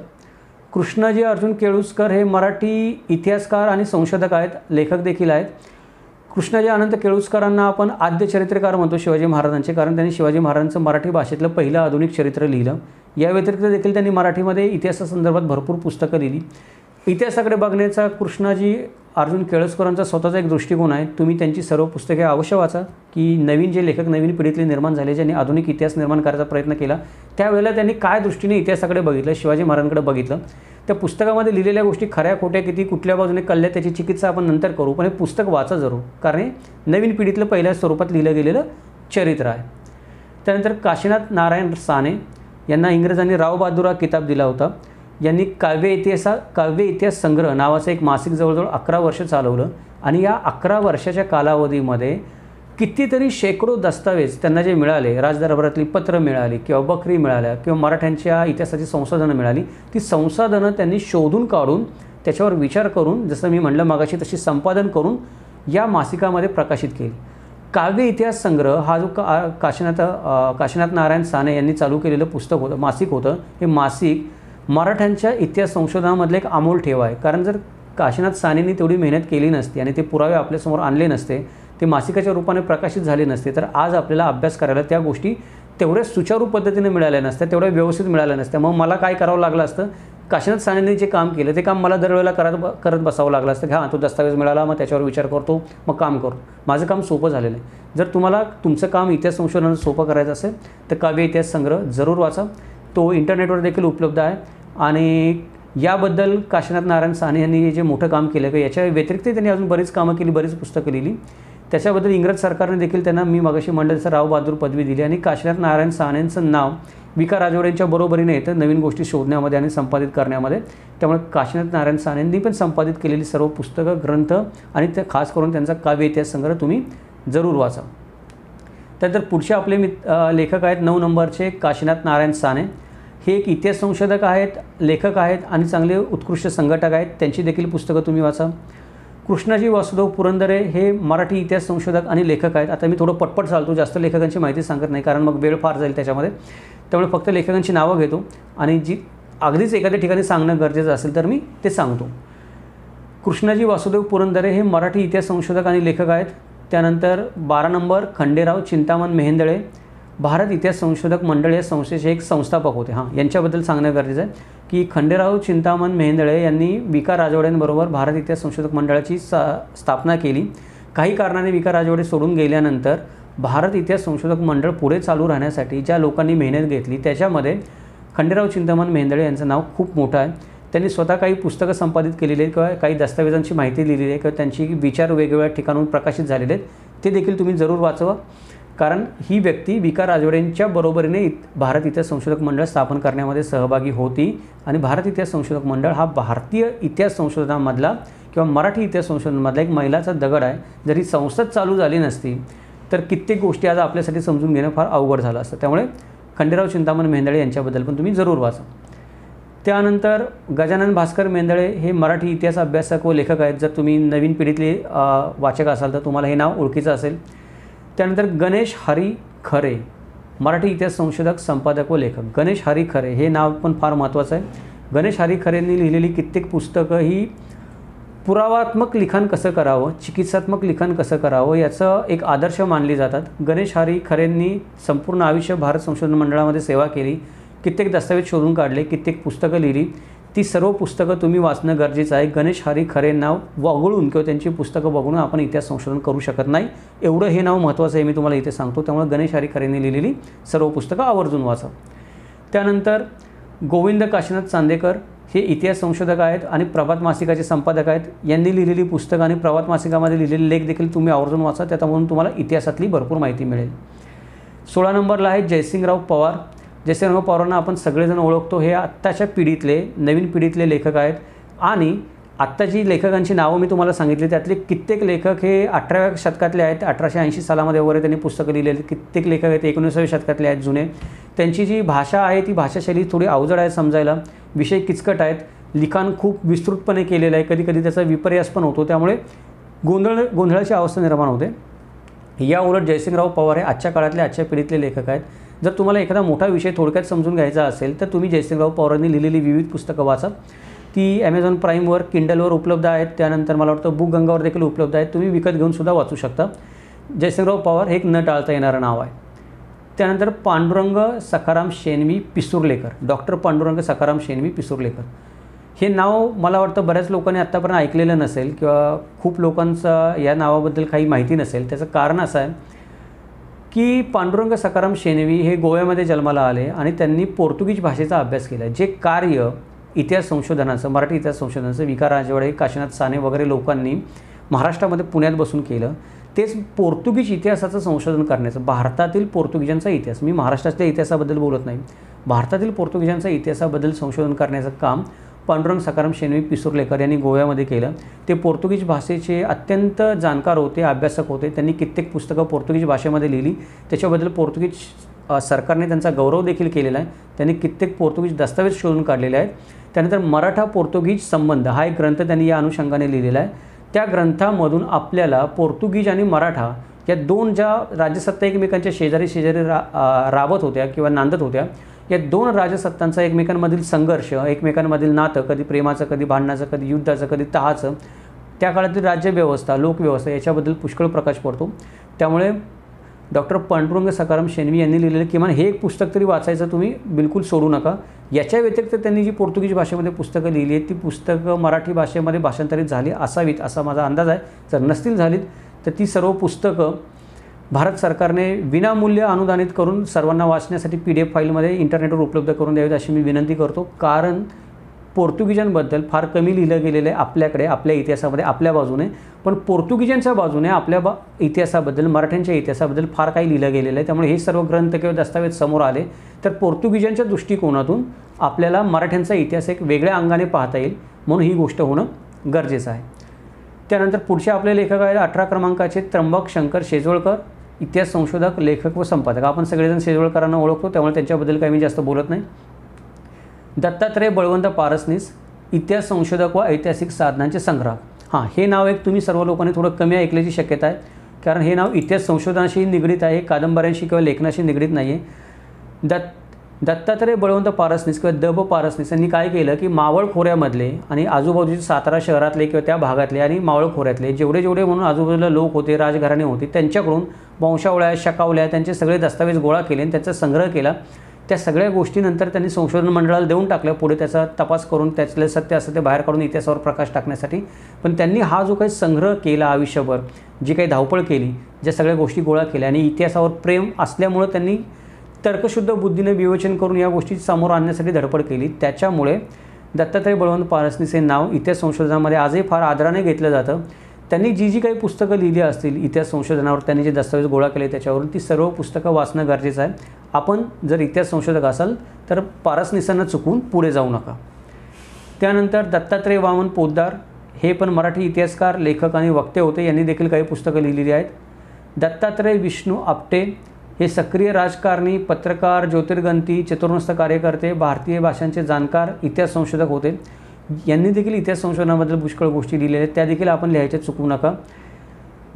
कृष्णाजी अर्जुन केळुस्कर हे मराठी इतिहासकार आणि संशोधक आहेत, लेखक देखील आहेत. कृष्णाजी अनंत केळुस्करांना आपण आद्य चरित्रकार म्हणतो शिवाजी महाराजांचे, कारण त्यांनी शिवाजी महाराजांचं मराठी भाषेतलं पहिलं आधुनिक चरित्र लिहिलं. या व्यतिरिक्त देखील त्यांनी मराठीमध्ये इतिहासासंदर्भात भरपूर पुस्तकं लिहिली. इतिहासाकडे बघण्याचा कृष्णाजी अर्जुन केळुस्करांचा स्वतःचा एक दृष्टिकोन आहे. तुम्ही त्यांची सर्व पुस्तके अवश्य वाचा की नवीन जे लेखक नवीन पिढीतले निर्माण झाले ज्यांनी आधुनिक इतिहास निर्माण करायचा प्रयत्न केला त्यावेळेला त्यांनी काय दृष्टीने इतिहासाकडे बघितलं, शिवाजी महाराजांकडे बघितलं. त्या पुस्तकामध्ये लिहिलेल्या गोष्टी खऱ्या खोट्या किती कुठल्या बाजूने कळल्या त्याची चिकित्सा आपण नंतर करू, पण हे पुस्तक वाचा जरूर, कारण हे नवीन पिढीतलं पहिल्या स्वरूपात लिहिलं गेलेलं चरित्र आहे. त्यानंतर काशीनाथ नारायण साने यांना इंग्रजांनी राव बहादूर हा किताब दिला होता. यांनी काव्य इतिहास संग्रह नावाचं एक मासिक जवळजवळ 11 वर्ष चालवलं आणि या 11 वर्षाच्या कालावधीमध्ये कितीतरी शेकडो दस्तावेज त्यांना जे मिळाले, राजदरबारातली पत्रं मिळाली किंवा बकरी मिळाल्या किंवा मराठ्यांच्या इतिहासाची संसाधनं मिळाली, ती संसाधनं त्यांनी शोधून काढून त्याच्यावर विचार करून जसं मी म्हटलं मागाशी तशी संपादन करून या मासिकामध्ये प्रकाशित केली. काव्य इतिहास संग्रह हा जो काशीनाथ नारायण साने यांनी चालू केलेलं पुस्तक होतं, मासिक होतं. हे मासिक मराठ्यांच्या इतिहास संशोधनामधलं एक अमोल ठेवा आहे, कारण जर काशीनाथ सानेंनी तेवढी मेहनत केली नसती आणि ते पुरावे आपल्यासमोर आणले नसते, ते मासिकाच्या रूपाने प्रकाशित झाले नसते, तर आज आपल्याला अभ्यास करायला त्या गोष्टी तेवढ्या सुचारू पद्धतीने मिळाल्या नसत्या, तेवढ्या व्यवस्थित मिळाल्या नसत्या. मग मला काय करावं लागलं असतं, काशीनाथ सानेंनी जे काम केलं ते काम मला दरवेळेला करत बसावं लागलं असतं. हां, तो दस्तावेज मिळाला, मग त्याच्यावर विचार करतो, मग काम करतो. माझं काम सोपं झालेलं आहे. जर तुम्हाला तुमचं काम इतिहास संशोधनाचं सोपं करायचं असेल तर काव्य इतिहास संग्रह जरूर वाचा. तो इंटरनेटवर देखील उपलब्ध आहे. आणि याबद्दल काशीनाथ नारायण साने यांनी जे मोठं काम केलं की याच्या व्यतिरिक्त त्यांनी अजून बरीच कामं केली, बरीच पुस्तकं लिहिली. त्याच्याबद्दल इंग्रज सरकारने देखील त्यांना मी मगाशी म्हणलं तसं राव बहादूर पदवी दिली आणि काशीनाथ नारायण सानेंचं नाव विका राजवाड्यांच्या बरोबरीने येतं नवीन गोष्टी शोधण्यामध्ये आणि संपादित करण्यामध्ये. त्यामुळे काशीनाथ नारायण सानेंनी पण संपादित केलेली सर्व पुस्तकं, ग्रंथ आणि ते खास करून त्यांचा काव्य इतिहास संग्रह तुम्ही जरूर वाचा. त्यानंतर पुढचे आपले लेखक आहेत 9 नंबरचे काशीनाथ नारायण साने. हे एक इतिहास संशोधक आहेत, लेखक आहेत आणि चांगले उत्कृष्ट संघटक आहेत. त्यांची देखील पुस्तकं तुम्ही वाचा. कृष्णाजी वासुदेव पुरंदरे हे मराठी इतिहास संशोधक आणि लेखक आहेत. आता मी थोडं पटपट चालतो, जास्त लेखकांची माहिती सांगत नाही कारण मग वेळ फार जाईल त्याच्यामध्ये. त्यामुळे फक्त लेखकांची नावं घेतो आणि जी अगदीच एखाद्या ठिकाणी सांगणं गरजेचं असेल तर मी ते सांगतो. कृष्णाजी वासुदेव पुरंदरे हे मराठी इतिहास संशोधक आणि लेखक आहेत. त्यानंतर 12 नंबर खंडेराव चिंतामण मेहेंदळे, भारत इतिहास संशोधक मंडळ या संस्थेचे एक संस्थापक होते. यांच्याबद्दल सांगणं गरजेचं आहे की खंडेराव चिंतामण मेहेंदळे यांनी विका राजवाड्यांबरोबर भारत इतिहास संशोधक मंडळाची स्थापना केली. काही कारणाने विका राजवाडे सोडून गेल्यानंतर भारत इतिहास संशोधक मंडळ पुढे चालू राहण्यासाठी ज्या लोकांनी मेहनत घेतली त्याच्यामध्ये खंडेराव चिंतामण मेहेंदळे यांचं नाव खूप मोठं आहे. त्यांनी स्वतः काही पुस्तकं संपादित केलेली आहेत किंवा काही दस्तावेजांची माहिती लिहिलेली आहे किंवा त्यांची विचार वेगवेगळ्या ठिकाणून प्रकाशित झालेले आहेत. ते देखील तुम्ही जरूर वाचवा, कारण ही व्यक्ती विका राजवाड्यांच्या बरोबरीने भारत इतिहास संशोधक मंडळ स्थापन करण्यामध्ये सहभागी होती आणि भारत इतिहास संशोधक मंडळ हा भारतीय इतिहास संशोधनामधला किंवा मराठी इतिहास संशोधनामधला एक मैलाचा दगड आहे. जरी संस्थाच चालू झाली नसती तर कित्येक गोष्टी आज आपल्यासाठी समजून घेणं फार अवघड झालं असतं. त्यामुळे खंडेराव चिंतामण मेहेंदळे यांच्याबद्दल पण तुम्ही जरूर वाचा. त्यानंतर गजानन भास्कर मेहेंदळे हे मराठी इतिहास अभ्यासक व लेखक आहेत. जर तुम्ही नवीन पिढीतले वाचक असाल तर तुम्हाला हे नाव ओळखीचं असेल. त्यानंतर गणेश हरी खरे, मराठी इतिहास संशोधक, संपादक व लेखक. गणेश हरी खरे हे नाव पण फार महत्त्वाचं आहे. गणेश हरी खरेंनी लिहिलेली कित्येक पुस्तकं ही पुरावात्मक लिखाण कसं करावं, चिकित्सात्मक लिखाण कसं करावं याचं एक आदर्श मानली जातात. गणेश हरी खरेंनी संपूर्ण आयुष्य भारत संशोधन मंडळामध्ये सेवा केली, कित्येक दस्तावेज शोधून काढले, कित्येक पुस्तकं लिहिली. ती सर्व पुस्तकं तुम्ही वाचणं गरजेचं आहे. गणेश हरी खरे नाव वगळून किंवा त्यांची पुस्तकं बघून आपण इतिहास संशोधन करू शकत नाही, एवढं हे नाव महत्त्वाचं आहे, मी तुम्हाला इथे सांगतो. त्यामुळे गणेश हरी खरेंनी लिहिलेली सर्व पुस्तकं आवर्जून वाचा. त्यानंतर गोविंद काशीनाथ चांदेकर हे इतिहास संशोधक आहेत आणि प्रभात मासिकाचे संपादक आहेत. यांनी लिहिलेली पुस्तकं आणि प्रभात मासिकामध्ये लिहिलेले लेख देखील तुम्ही आवर्जून वाचा, त्याच्यामधून तुम्हाला इतिहासातली भरपूर माहिती मिळेल. 16 नंबरला आहे जयसिंगराव पवार. जयसिंगराव पवारांना आपण सगळेजण ओळखतो. हे आत्ताच्या पिढीतले नवीन पिढीतले लेखक आहेत आणि आत्ता जी लेखकांची नावं मी तुम्हाला सांगितली त्यातले कित्येक लेखक हे 18व्या शतकातले आहेत, 1880 सालामध्ये वगैरे त्यांनी पुस्तकं लिहिलेली. कित्येक लेखक आहेत 19व्या शतकातले आहेत जुने. त्यांची जी भाषा आहे ती भाषाशैली थोडी अवजड आहे समजायला, विषय किचकट आहेत, लिखाण खूप विस्तृतपणे केलेलं आहे, कधी कधी त्याचा विपर्यास पण होतो, त्यामुळे गोंधळाची अवस्था निर्माण होते. या उलट जयसिंगराव पवार हे आजच्या काळातले आजच्या पिढीतले लेखक आहेत. जर तुम्हाला एखादा मोठा विषय थोडक्यात समजून घ्यायचा असेल तर तुम्ही जयसिंगराव पवारांनी लिहिलेली विविध पुस्तकं वाचा. ती ॲमेझॉन प्राईमवर किंडलवर उपलब्ध आहेत, त्यानंतर मला वाटतं बुक गंगावर देखील उपलब्ध आहेत, तुम्ही विकत घेऊनसुद्धा वाचू शकता. जयसिंगराव पवार हे एक न टाळता येणारं नाव आहे. त्यानंतर पांडुरंग सखाराम शेणवी पिसूर्लेकर, डॉक्टर पांडुरंग सखाराम शेणवी पिसूर्लेकर हे नाव मला वाटतं बऱ्याच लोकांनी आत्तापर्यंत ऐकलेलं नसेल किंवा खूप लोकांचा या नावाबद्दल काही माहिती नसेल. त्याचं कारण असं आहे की पांडुरंग सखाराम शेणवी हे गोव्यामध्ये जन्माला आले आणि त्यांनी पोर्तुगीज भाषेचा अभ्यास केला. जे कार्य इतिहास संशोधनाचं, मराठी इतिहास संशोधनाचं वि. राजवाडे, काशीनाथ साने वगैरे लोकांनी महाराष्ट्रामध्ये पुण्यात बसून केलं, तेच पोर्तुगीज इतिहासाचं संशोधन करण्याचं. भारतातील पोर्तुगीजांचा इतिहास, मी महाराष्ट्रातल्या इतिहासाबद्दल बोलत नाही, भारतातील पोर्तुगीजांचा इतिहासाबद्दल संशोधन करण्याचं काम पांडुरंग सखाराम शेणवी पिसूर्लेकर यांनी गोव्यामध्ये केलं. ते पोर्तुगीज भाषेचे अत्यंत जाणकार होते, अभ्यासक होते. त्यांनी कित्येक पुस्तकं पोर्तुगीज भाषेमध्ये लिहिली, त्याच्याबद्दल पोर्तुगीज सरकारने त्यांचा गौरव देखील केलेला आहे. त्यांनी कित्येक पोर्तुगीज दस्तावेज शोधून काढलेले आहेत. त्यानंतर मराठा पोर्तुगीज संबंध हा एक ग्रंथ त्यांनी या अनुषंगाने लिहिलेला आहे. त्या ग्रंथामधून आपल्याला पोर्तुगीज आणि मराठा या दोन ज्या राजसत्ता एकमेकांच्या शेजारी राबत होत्या किंवा नांदत होत्या, या दोन राजसत्तांचा एकमेकांमधील संघर्ष, एकमेकांमधील नातं, कधी प्रेमाचं, कधी भांडणाचं, कधी युद्धाचं, कधी तहाचं, त्या काळातील राज्यव्यवस्था, लोकव्यवस्था याच्याबद्दल पुष्कळ प्रकाश पडतो. त्यामुळे डॉक्टर पांडुरंग सखाराम शेणवी यांनी लिहिलेलं किमान हे एक पुस्तक तरी वाचायचं तुम्ही बिलकुल सोडू नका. याच्या व्यतिरिक्त त्यांनी जी पोर्तुगीज भाषेमध्ये पुस्तकं लिहिली आहेत ती पुस्तकं मराठी भाषेमध्ये भाषांतरित झाली असावीत असा माझा अंदाज आहे. जर नसतील झालीत तर ती सर्व पुस्तकं भारत सरकारने विनामूल्य अनुदानित करून सर्वांना वाचण्यासाठी PDF फाईलमध्ये इंटरनेटवर उपलब्ध करून द्यावीत अशी मी विनंती करतो. कारण पोर्तुगीजांबद्दल फार कमी लिहिलं गेलेलं आहे आपल्याकडे, आपल्या इतिहासामध्ये, आपल्या बाजूने. पण पोर्तुगीजांच्या बाजूने आपल्या इतिहासाबद्दल, मराठ्यांच्या इतिहासाबद्दल फार काही लिहिलं गेलेलं आहे. त्यामुळे हे सर्व ग्रंथ किंवा दस्तावेज समोर आले तर पोर्तुगीजांच्या दृष्टिकोनातून आपल्याला मराठ्यांचा इतिहास एक वेगळ्या अंगाने पाहता येईल, म्हणून ही गोष्ट होणं गरजेचं आहे. त्यानंतर पुढचे आपले लेखक आहेत 18 क्रमांकाचे त्र्यंबक शंकर शेजवळकर, इतिहास संशोधक, लेखक व संपादक. आपण सगळेजण शेजवळकरांना ओळखतो, त्यामुळे त्यांच्याबद्दल काही मी जास्त बोलत नाही. दत्तात्रय बळवंत पारसनीस, इतिहास संशोधक व ऐतिहासिक साधनांचे संग्रह. हां, हे नाव एक तुम्ही सर्व लोकांनी थोडं कमी ऐकल्याची शक्यता आहे, कारण हे नाव इतिहास संशोधनाशी निगडीत आहे, कादंबऱ्यांशी किंवा लेखनाशी निगडीत नाही आहे. दत्तात्रय बळवंत पारसनीस किंवा द. पारसनीस यांनी काय केलं की मावळ खोऱ्यामधले आणि आजूबाजूचे सातारा शहरातले किंवा त्या भागातले आणि मावळ खोऱ्यातले जेवढे म्हणून आजूबाजूला लोक होते, राजघराणे होते, त्यांच्याकडून वंशावळ्या, शकावल्या, त्यांचे सगळे दस्तावेज गोळा केले आणि त्याचा संग्रह केला. त्या सगळ्या गोष्टीनंतर त्यांनी संशोधन मंडळाला देऊन टाकल्या, पुढे त्याचा तपास करून त्यातले सत्य असं ते बाहेर काढून इतिहासावर प्रकाश टाकण्यासाठी. पण त्यांनी हा जो काही संग्रह केला आयुष्यभर, जी काही धावपळ केली, ज्या सगळ्या गोष्टी गोळा केल्या आणि इतिहासावर प्रेम असल्यामुळं त्यांनी तर्कशुद्ध बुद्धीने विवेचन करून या गोष्टी समोर आणण्यासाठी धडपड केली. त्याच्यामुळे दत्तात्रय बळवंत पारसनीस हे नाव इतिहास संशोधनामध्ये आजही फार आदराने घेतलं जातं. त्यांनी जी काही पुस्तकं लिहिली असतील इतिहास संशोधनावर, त्यांनी जे दस्तावेज गोळा केले त्याच्यावरून, ती सर्व पुस्तकं वाचणं गरजेचं आहे. आपण जर इतिहास संशोधक असाल तर पारसनीसांना चुकून पुढे जाऊ नका. त्यानंतर दत्तात्रय वामन पोद्दार हे पण मराठी इतिहासकार, लेखक आणि वक्ते होते. यांनी देखील काही पुस्तकं लिहिलेली आहेत. दत्तात्रय विष्णू आपटे हे सक्रिय राजकारणी, पत्रकार, ज्योतिर्गंती, चतुर्मस्त कार्यकर्ते, भारतीय भाषांचे जाणकार, इतिहास संशोधक होते. यांनी देखील इतिहास संशोधनाबद्दल पुष्कळ गोष्टी लिहिलेल्या आहेत, त्या देखील आपण लिहायच्या चुकवू नका.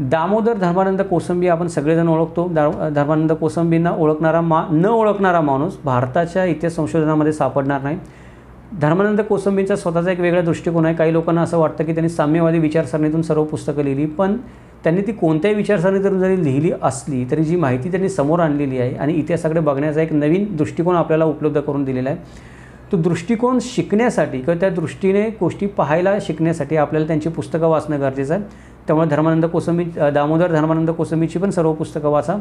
दामोदर धर्मानंद कोसंबी आपण सगळेजण ओळखतो. धर्मानंद कोसंबींना न ओळखणारा माणूस भारताच्या इतिहास संशोधनामध्ये सापडणार नाही. धर्मानंद कोसंबींचा स्वतःचा एक वेगळा दृष्टिकोन आहे. काही लोकांना असं वाटतं की त्यांनी साम्यवादी विचारसरणीतून सर्व पुस्तकं लिहिली, पण त्यांनी ती कोणत्याही विचारसरणीतून जरी लिहिली असली तरी जी माहिती त्यांनी समोर आणलेली आहे आणि इतिहासाकडे बघण्याचा एक नवीन दृष्टिकोन आपल्याला उपलब्ध करून दिलेला आहे. तो दृष्टिकोन शिकण्यासाठी किंवा त्या दृष्टीने गोष्टी पाहायला शिकण्यासाठी आपल्याला त्यांची पुस्तकं वाचणं गरजेचं आहे. त्यामुळे दामोदर धर्मानंद कोसंबीची पण सर्व पुस्तकं वाचा.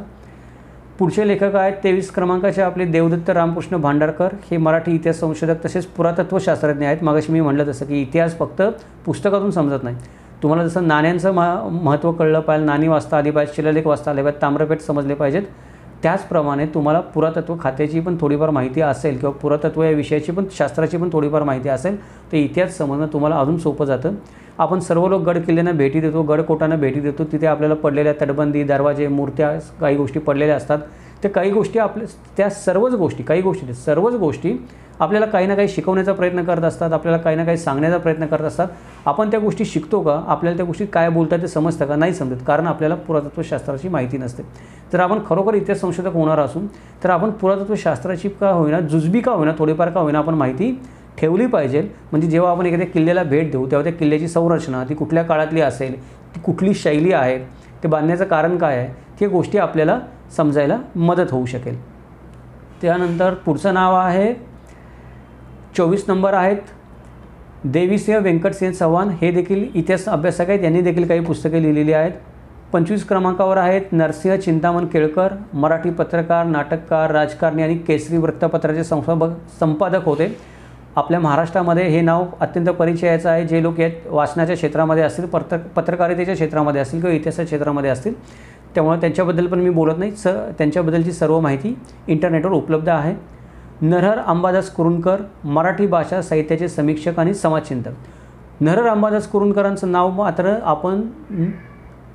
पुढचे लेखक आहेत 23 क्रमांकाचे आपले देवदत्त रामकृष्ण भांडारकर. हे मराठी इतिहास संशोधक तसेच पुरातत्वशास्त्रज्ञ आहेत. मागाशी मी म्हटलं तसं की इतिहास फक्त पुस्तकातून समजत नाही. तुम्हाला जसं नाण्यांचं महत्त्व कळलं पाहिजे, नाणी वाचता आली पाहिजे, शिलालेख वाचता आले पाहिजे, ताम्रपेठ समजले पाहिजेत, त्याचप्रमाणे तुम्हाला पुरातत्व खात्याची पण थोडीफार माहिती असेल किंवा पुरातत्व या विषयाची पण शास्त्राची पण थोडीफार माहिती असेल तर इतिहास समजणं तुम्हाला अजून सोपं जातं. आपण सर्व लोक गड किल्ल्यांना भेटी देतो, गडकोटांना भेटी देतो, तिथे आपल्याला पडलेल्या तटबंदी, दरवाजे, मूर्त्या काही गोष्टी पडलेल्या असतात. त्या काही गोष्टी त्या सर्वच गोष्टी आपल्याला काही ना काही शिकवण्याचा प्रयत्न करत असतात, आपल्याला काही ना काही सांगण्याचा प्रयत्न करत असतात. आपण त्या गोष्टी शिकतो का? आपल्याला त्या गोष्टी काय बोलतात ते समजतं का? नाही समजत, कारण आपल्याला पुरातत्वशास्त्राची माहिती नसते. जर आपण खरोखर इतिहास संशोधक होणार असून तर आपण पुरातत्वशास्त्राची का होईना, जुजबी का होईना, थोडीफार का होईना आपण माहिती ठेवली पाहिजे. म्हणजे जेव्हा आपण एखाद्या किल्ल्याला भेट देऊ तेव्हा त्या किल्ल्याची संरचना ती कुठल्या काळातली असेल, ती कुठली शैली आहे, ते बांधण्याचं कारण काय आहे, ते गोष्टी आपल्याला समजायला मदत होऊ शकेल. त्यानंतर पुढचं नाव आहे 24 नंबर आहेत देवीसिंह व्यंकटसिंह चव्हाण. हे देखील इतिहास अभ्यासक आहेत, यांनी देखील काही पुस्तके लिहिलेली आहेत. 25 क्रमांकावर आहेत नरसिंह चिंतामण केळकर, मराठी पत्रकार, नाटककार, राजकारणी आणि केसरी वृत्तपत्राचे संपादक होते. आपल्या महाराष्ट्रामध्ये हे नाव अत्यंत परिचयाचं आहे. जे लोक या वाचनाच्या क्षेत्रामध्ये असतील, पत्रकारितेच्या क्षेत्रामध्ये असतील किंवा इतिहासाच्या क्षेत्रामध्ये असतील, त्यामुळे त्यांच्याबद्दल पण मी बोलत नाही. त्यांच्याबद्दलची सर्व माहिती इंटरनेटवर उपलब्ध आहे. नरहर अंबादास कुरूंकर, मराठी भाषा साहित्याचे समीक्षक आणि समाजचिंतक. नरहर अंबादास कुरूंकरांचं नाव मात्र आपण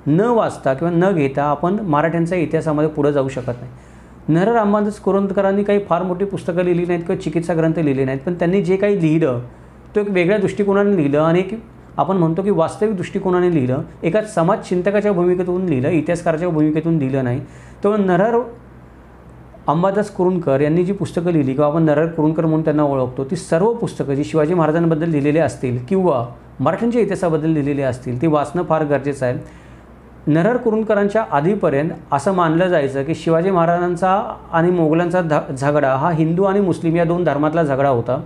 न वाचता किंवा न घेता आपण मराठ्यांच्या इतिहासामध्ये पुढे जाऊ शकत नाही. नरहर अंबादास कुरूंकरांनी काही फार मोठी पुस्तकं लिहिली नाहीत किंवा चिकित्सा ग्रंथ लिहिले नाहीत, पण त्यांनी जे काही लिहिलं तो एक वेगळ्या दृष्टिकोनाने लिहिलं आणि एक आपण म्हणतो की वास्तविक दृष्टिकोनाने लिहिलं. एका समाजचिंतकाच्या भूमिकेतून लिहिलं, इतिहासकाराच्या भूमिकेतून लिहिलं नाही. तो नरहर अंबादास कुरूंकर यांनी जी पुस्तकं लिहिली किंवा आपण नरहर कुरूंकर म्हणून त्यांना ओळखतो, ती सर्व पुस्तकं जी शिवाजी महाराजांबद्दल लिहिलेली असतील किंवा मराठ्यांच्या इतिहासाबद्दल लिहिलेली असतील ती वाचणं फार गरजेचं आहे. नरहर कुरूंकरांच्या आधीपर्यंत असं मानलं जायचं की शिवाजी महाराजांचा आणि मोगलांचा झगडा हा हिंदू आणि मुस्लिम या दोन धर्मातला झगडा होता,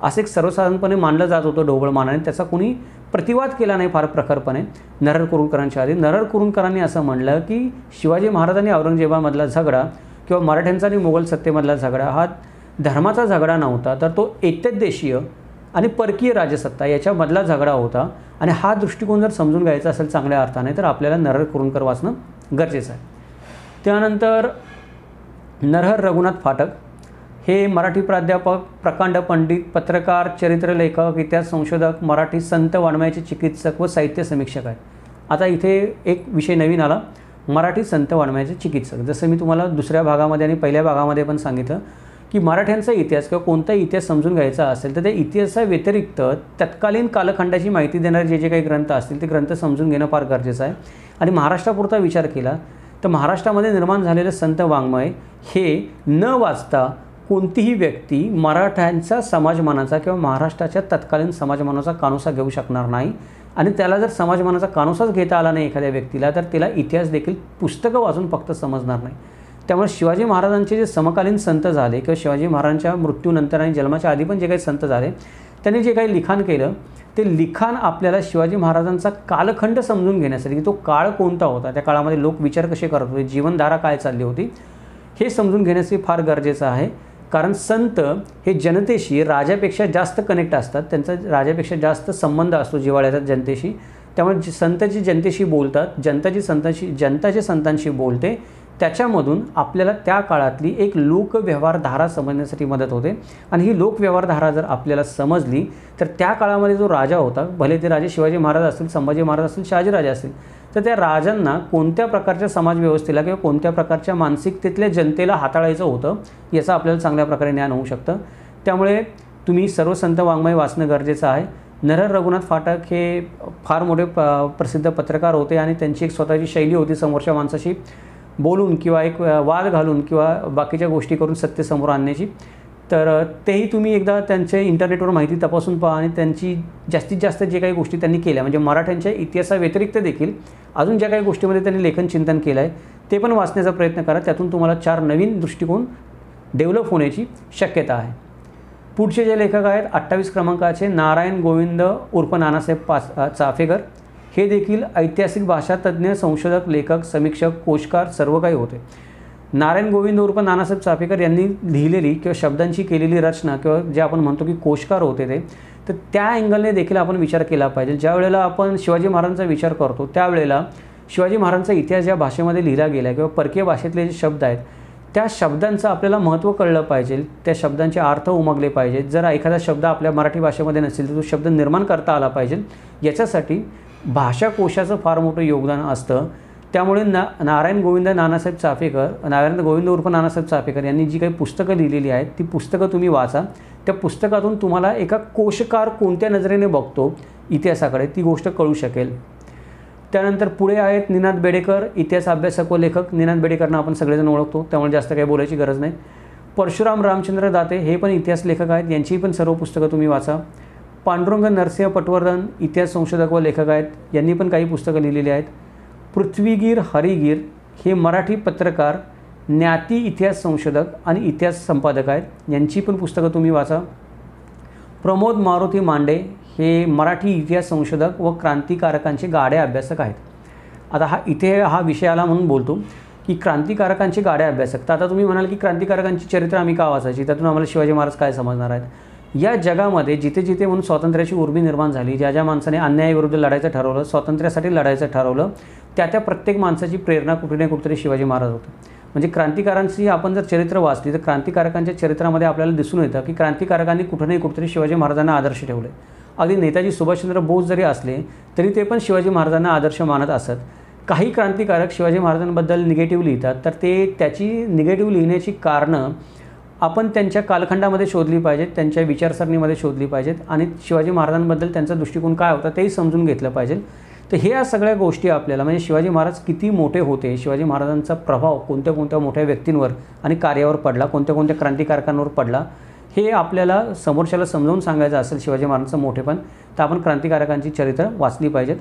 असं एक सर्वसाधारणपणे मानलं जात होतं ढोबळमानाने. त्याचा कोणी प्रतिवाद केला नाही फार प्रखरपणे नरहर कुरूंकरांच्या आधी. नरहर कुरूंकरांनी असं म्हणलं की शिवाजी महाराजांनी औरंगजेबामधला झगडा किंवा मराठ्यांचा आणि मोगल सत्तेमधला झगडा हा धर्माचा झगडा नव्हता, तर तो ऐतद्देशीय आणि परकीय राजसत्ता याच्यामधला झगडा होता. आणि हा दृष्टिकोन जर समजून घ्यायचा असेल चांगल्या अर्थाने तर आपल्याला नरहर कुरूंकर वाचणं गरजेचं आहे. त्यानंतर नरहर रघुनाथ फाटक हे मराठी प्राध्यापक, प्रकांड पंडित, पत्रकार, चरित्रलेखक, इतिहास संशोधक, मराठी संत वाङ्मयाचे चिकित्सक व साहित्य समीक्षक आहेत. आता इथे एक विषय नवीन आला, मराठी संत वाङ्मयाचे चिकित्सक. जसं मी तुम्हाला दुसऱ्या भागामध्ये आणि पहिल्या भागामध्ये पण सांगितलं की मराठ्यांचा इतिहास किंवा कोणताही इतिहास समजून घ्यायचा असेल तर त्या इतिहासाव्यतिरिक्त तत्कालीन कालखंडाची माहिती देणारे जे काही ग्रंथ असतील ते ग्रंथ समजून घेणं फार गरजेचं आहे. आणि महाराष्ट्रापुरता विचार केला तर महाराष्ट्रामध्ये निर्माण झालेलं संत वाङ्मय हे न वाचता कोणतीही व्यक्ती मराठ्यांचा समाजमानाचा किंवा महाराष्ट्राच्या तत्कालीन समाजमानाचा कानोसा घेऊ शकणार नाही. आणि त्याला जर समाजमानाचा कानोसाच घेता आला नाही एखाद्या व्यक्तीला तर तिला इतिहास देखील पुस्तकं वाचून फक्त समजणार नाही. त्यामुळे शिवाजी महाराजांचे जे समकालीन संत झाले किंवा शिवाजी महाराजांच्या मृत्यूनंतर आणि जन्माच्या आधी पण जे काही संत झाले त्यांनी जे काही लिखाण केलं ते लिखाण आपल्याला शिवाजी महाराजांचा कालखंड समजून घेण्यासाठी की तो काळ कोणता होता, त्या काळामध्ये लोक विचार कसे करत होते, जीवनधारा काय चालली होती हे समजून घेण्यासाठी फार गरजेचं आहे. कारण संत हे जनतेशी राजापेक्षा जास्त कनेक्ट असतात, त्यांचा राजापेक्षा जास्त संबंध असतो जिव्हाळ्याचा जनतेशी. त्यामुळे संत जी जनतेशी बोलतात, जनता जे संतांशी बोलते त्याच्यामधून आपल्याला त्या काळातली एक लोकव्यवहारधारा समजण्यासाठी मदत होते. आणि ही लोकव्यवहारधारा जर आपल्याला समजली तर त्या काळामध्ये जो राजा होता, भले ते राजे शिवाजी महाराज असतील, संभाजी महाराज असतील, शहाजीराजे असतील, तर त्या राजांना कोणत्या प्रकारच्या समाजव्यवस्थेला किंवा कोणत्या प्रकारच्या मानसिकतेतल्या जनतेला हाताळायचं होतं याचं आपल्याला चांगल्या प्रकारे ज्ञान होऊ शकतं. त्यामुळे तुम्ही सर्व संत वाङ्मय वाचणं गरजेचं आहे. नरहर रघुनाथ फाटक हे फार मोठे प्रसिद्ध पत्रकार होते आणि त्यांची एक स्वतःची शैली होती समोरच्या माणसाशी बोलून किंवा एक वाद घालून किंवा बाकीच्या गोष्टी करून सत्य समोर आणण्याची. तर तेही तुम्ही एकदा त्यांचे इंटरनेटवर माहिती तपासून पहा आणि त्यांची जास्तीत जास्त जे काही गोष्टी त्यांनी केल्या म्हणजे मराठ्यांच्या इतिहासाव्यतिरिक्त देखील अजून ज्या काही गोष्टीमध्ये त्यांनी लेखन चिंतन केलं आहे ते पण वाचण्याचा प्रयत्न करा. त्यातून तुम्हाला 4 नवीन दृष्टिकोन डेव्हलप होण्याची शक्यता आहे. पुढचे जे लेखक आहेत 28 क्रमांकाचे नारायण गोविंद उर्फ नानासाहेब चाफेकर. हे देखील ऐतिहासिक भाषातज्ञ, संशोधक, लेखक, समीक्षक, कोशकार सर्व काही होते. नारायण गोविंद उर्फ नानासाहेब चाफेकर यांनी लिहिलेली किंवा शब्दांची केलेली रचना किंवा जे आपण म्हणतो की कोशकार होते ते, तर त्या अँगलने देखील आपण विचार केला पाहिजे. ज्या वेळेला आपण शिवाजी महाराजांचा विचार करतो त्यावेळेला शिवाजी महाराजांचा इतिहास ज्या भाषेमध्ये लिहिला गेला किंवा परकीय भाषेतले जे शब्द आहेत त्या शब्दांचं आपल्याला महत्त्व कळलं पाहिजे, त्या शब्दांचे अर्थ उमगले पाहिजेत. जर एखादा शब्द आपल्या मराठी भाषेमध्ये नसेल तर तो शब्द निर्माण करता आला पाहिजे. याच्यासाठी भाषाकोशाचं फार मोठं योगदान असतं. त्यामुळे नारायण गोविंद नानासाहेब चाफेकर, नारायण गोविंद उर्फ नानासाहेब चाफेकर यांनी जी काही पुस्तकं लिहिलेली आहेत ती पुस्तकं तुम्ही वाचा. त्या पुस्तकातून तुम्हाला एका कोशकार कोणत्या नजरेने बघतो इतिहासाकडे ती गोष्ट कळू शकेल. त्यानंतर पुढे आहेत निनाद बेडेकर, इतिहास अभ्यासक व लेखक. निनाद बेडेकरना आपण सगळेजण ओळखतो, त्यामुळे जास्त काही बोलायची गरज नाही. परशुराम रामचंद्र दाते हे पण इतिहास लेखक आहेत, यांचीही पण सर्व पुस्तकं तुम्ही वाचा. पांडुरंग नरसिंह पटवर्धन इतिहास संशोधक व लेखक आहेत, यांनी पण काही पुस्तकं लिहिलेली आहेत. पृथ्वीगीर हरिगीर हे मराठी पत्रकार, ज्ञाती इतिहास संशोधक आणि इतिहास संपादक आहेत, यांची पण पुस्तकं तुम्ही वाचा. प्रमोद मारुती मांडे हे मराठी इतिहास संशोधक व क्रांतिकारकांचे गाढे अभ्यासक आहेत. आता इथे हा विषय आला म्हणून बोलतो की क्रांतिकारकांचे गाढे अभ्यासक. तर आता तुम्ही म्हणाल की क्रांतिकारकांची चरित्र आम्ही का वाचायची, त्यातून आम्हाला शिवाजी महाराज काय समजणार आहेत. या जगामध्ये जिथे जिथे म्हणून स्वातंत्र्याची उर्मी निर्माण झाली, ज्या ज्या माणसाने अन्यायाविरुद्ध लढायचं ठरवलं, स्वातंत्र्यासाठी लढायचं ठरवलं, त्या प्रत्येक माणसाची प्रेरणा कुठे ना कुठेतरी शिवाजी महाराज होतं. म्हणजे क्रांतिकारांची आपण जर चरित्र वाचली तर क्रांतिकारकांच्या चरित्रामध्ये आपल्याला दिसून येतं की क्रांतिकारकांनी कुठे ना कुठेतरी शिवाजी महाराजांना आदर्श ठेवले. अगदी नेताजी सुभाषचंद्र बोस जरी असले तरी ते पण शिवाजी महाराजांना आदर्श मानत असत. काही क्रांतिकारक शिवाजी महाराजांबद्दल निगेटिव्ह लिहितात, तर त्याची निगेटिव्ह लिहिण्याची कारणं आपण त्यांच्या कालखंडामध्ये शोधली पाहिजेत, त्यांच्या विचारसरणीमध्ये शोधली पाहिजेत आणि शिवाजी महाराजांबद्दल त्यांचा दृष्टिकोन काय होता तेही समजून घेतलं पाहिजे. तर हे या सगळ्या गोष्टी आपल्याला म्हणजे शिवाजी महाराज किती मोठे होते, शिवाजी महाराजांचा प्रभाव कोणत्या कोणत्या मोठ्या व्यक्तींवर आणि कार्यावर पडला, कोणत्या कोणत्या क्रांतिकारकांवर पडला, हे आपल्याला समोरच्याला समजावून सांगायचं असेल शिवाजी महाराजांचं मोठेपण, तर आपण क्रांतिकारकांची चरित्र वाचली पाहिजेत.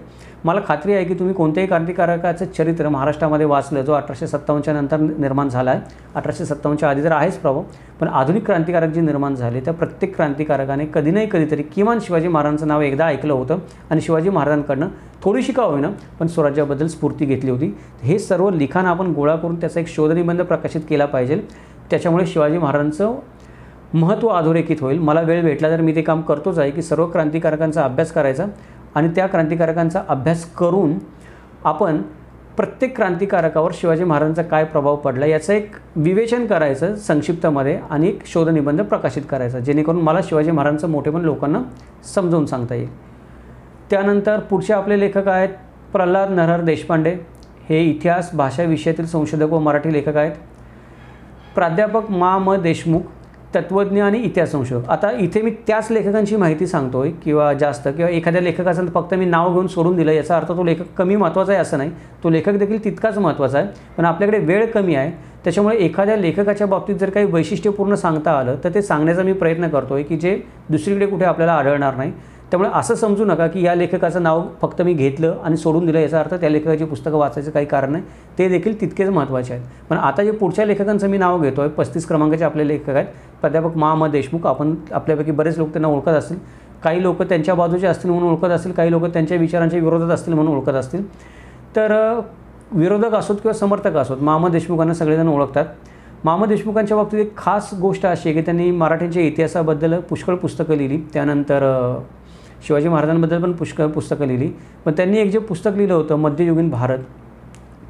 मला खात्री आहे की तुम्ही कोणत्याही क्रांतिकारकाचं चरित्र महाराष्ट्रामध्ये वाचलं जो 1857च्या नंतर निर्माण झाला आहे. 1857च्या आधी तर आहेच प्रभाव, पण आधुनिक क्रांतिकारक जे निर्माण झाले त्या प्रत्येक क्रांतिकारकाने कधी नाही कधीतरी किमान शिवाजी महाराजांचं नाव एकदा ऐकलं होतं आणि शिवाजी महाराजांकडनं थोडीशी का होईना पण स्वराज्याबद्दल स्फूर्ती घेतली होती. हे सर्व लिखाण आपण गोळा करून त्याचा एक शोधनिबंध प्रकाशित केला पाहिजे. त्याच्यामुळे शिवाजी महाराजांचं महत्त्व अधोरेखित होईल. मला वेळ भेटला तर मी ते काम करतोच आहे की सर्व क्रांतिकारकांचा अभ्यास करायचा आणि त्या क्रांतिकारकांचा अभ्यास करून आपण प्रत्येक क्रांतिकारकावर शिवाजी महाराजांचा काय प्रभाव पडला याचं एक विवेचन करायचं संक्षिप्तमध्ये आणि एक शोधनिबंध प्रकाशित करायचा, जेणेकरून मला शिवाजी महाराजांचं मोठेपण लोकांना समजावून सांगता येईल. त्यानंतर पुढचे आपले लेखक आहेत प्रल्हाद नरहर देशपांडे. हे इतिहास भाषा विषयातील संशोधक व मराठी लेखक आहेत. प्राध्यापक म देशमुख तत्त्वज्ञ आणि इतिहास संशोधक. आता इथे मी त्याच लेखकांची माहिती सांगतो आहे किंवा जास्त किंवा एखाद्या लेखकाचं फक्त मी नाव घेऊन सोडून दिलं याचा अर्थ तो लेखक कमी महत्त्वाचा आहे असं नाही, तो लेखक देखील तितकाच महत्त्वाचा आहे. पण आपल्याकडे वेळ कमी आहे, त्याच्यामुळे एखाद्या लेखकाच्या बाबतीत जर काही वैशिष्ट्यपूर्ण सांगता आलं तर ते सांगण्याचा मी प्रयत्न करतो आहे की जे दुसरीकडे कुठे आपल्याला आढळणार नाही. त्यामुळे असं समजू नका की या लेखकाचं नाव फक्त मी घेतलं आणि सोडून दिलं याचा अर्थ त्या लेखकाची पुस्तकं वाचायचं काही कारण नाही, ते देखील तितकेच महत्त्वाचे आहेत. पण आता जे पुढच्या लेखकांचं मी नाव घेतो आहे 35 क्रमांकाचे आपले लेखक आहेत प्राध्यापक म देशमुख. आपण आपल्यापैकी बरेच लोक त्यांना ओळखत असतील, काही लोक त्यांच्या बाजूचे असतील म्हणून ओळखत असतील, काही लोक त्यांच्या विचारांच्या विरोधात असतील म्हणून ओळखत असतील. तर विरोधक असोत किंवा समर्थक असोत म देशमुखांना सगळेजण ओळखतात. म देशमुखांच्या बाबतीत एक खास गोष्ट अशी आहे की त्यांनी मराठीच्या इतिहासाबद्दल पुष्कळ पुस्तकं लिहिली, त्यानंतर शिवाजी महाराजांबद्दल पण पुष्कळ पुस्तकं लिहिली. पण त्यांनी एक जे पुस्तक लिहिलं होतं मध्ययुगीन भारत,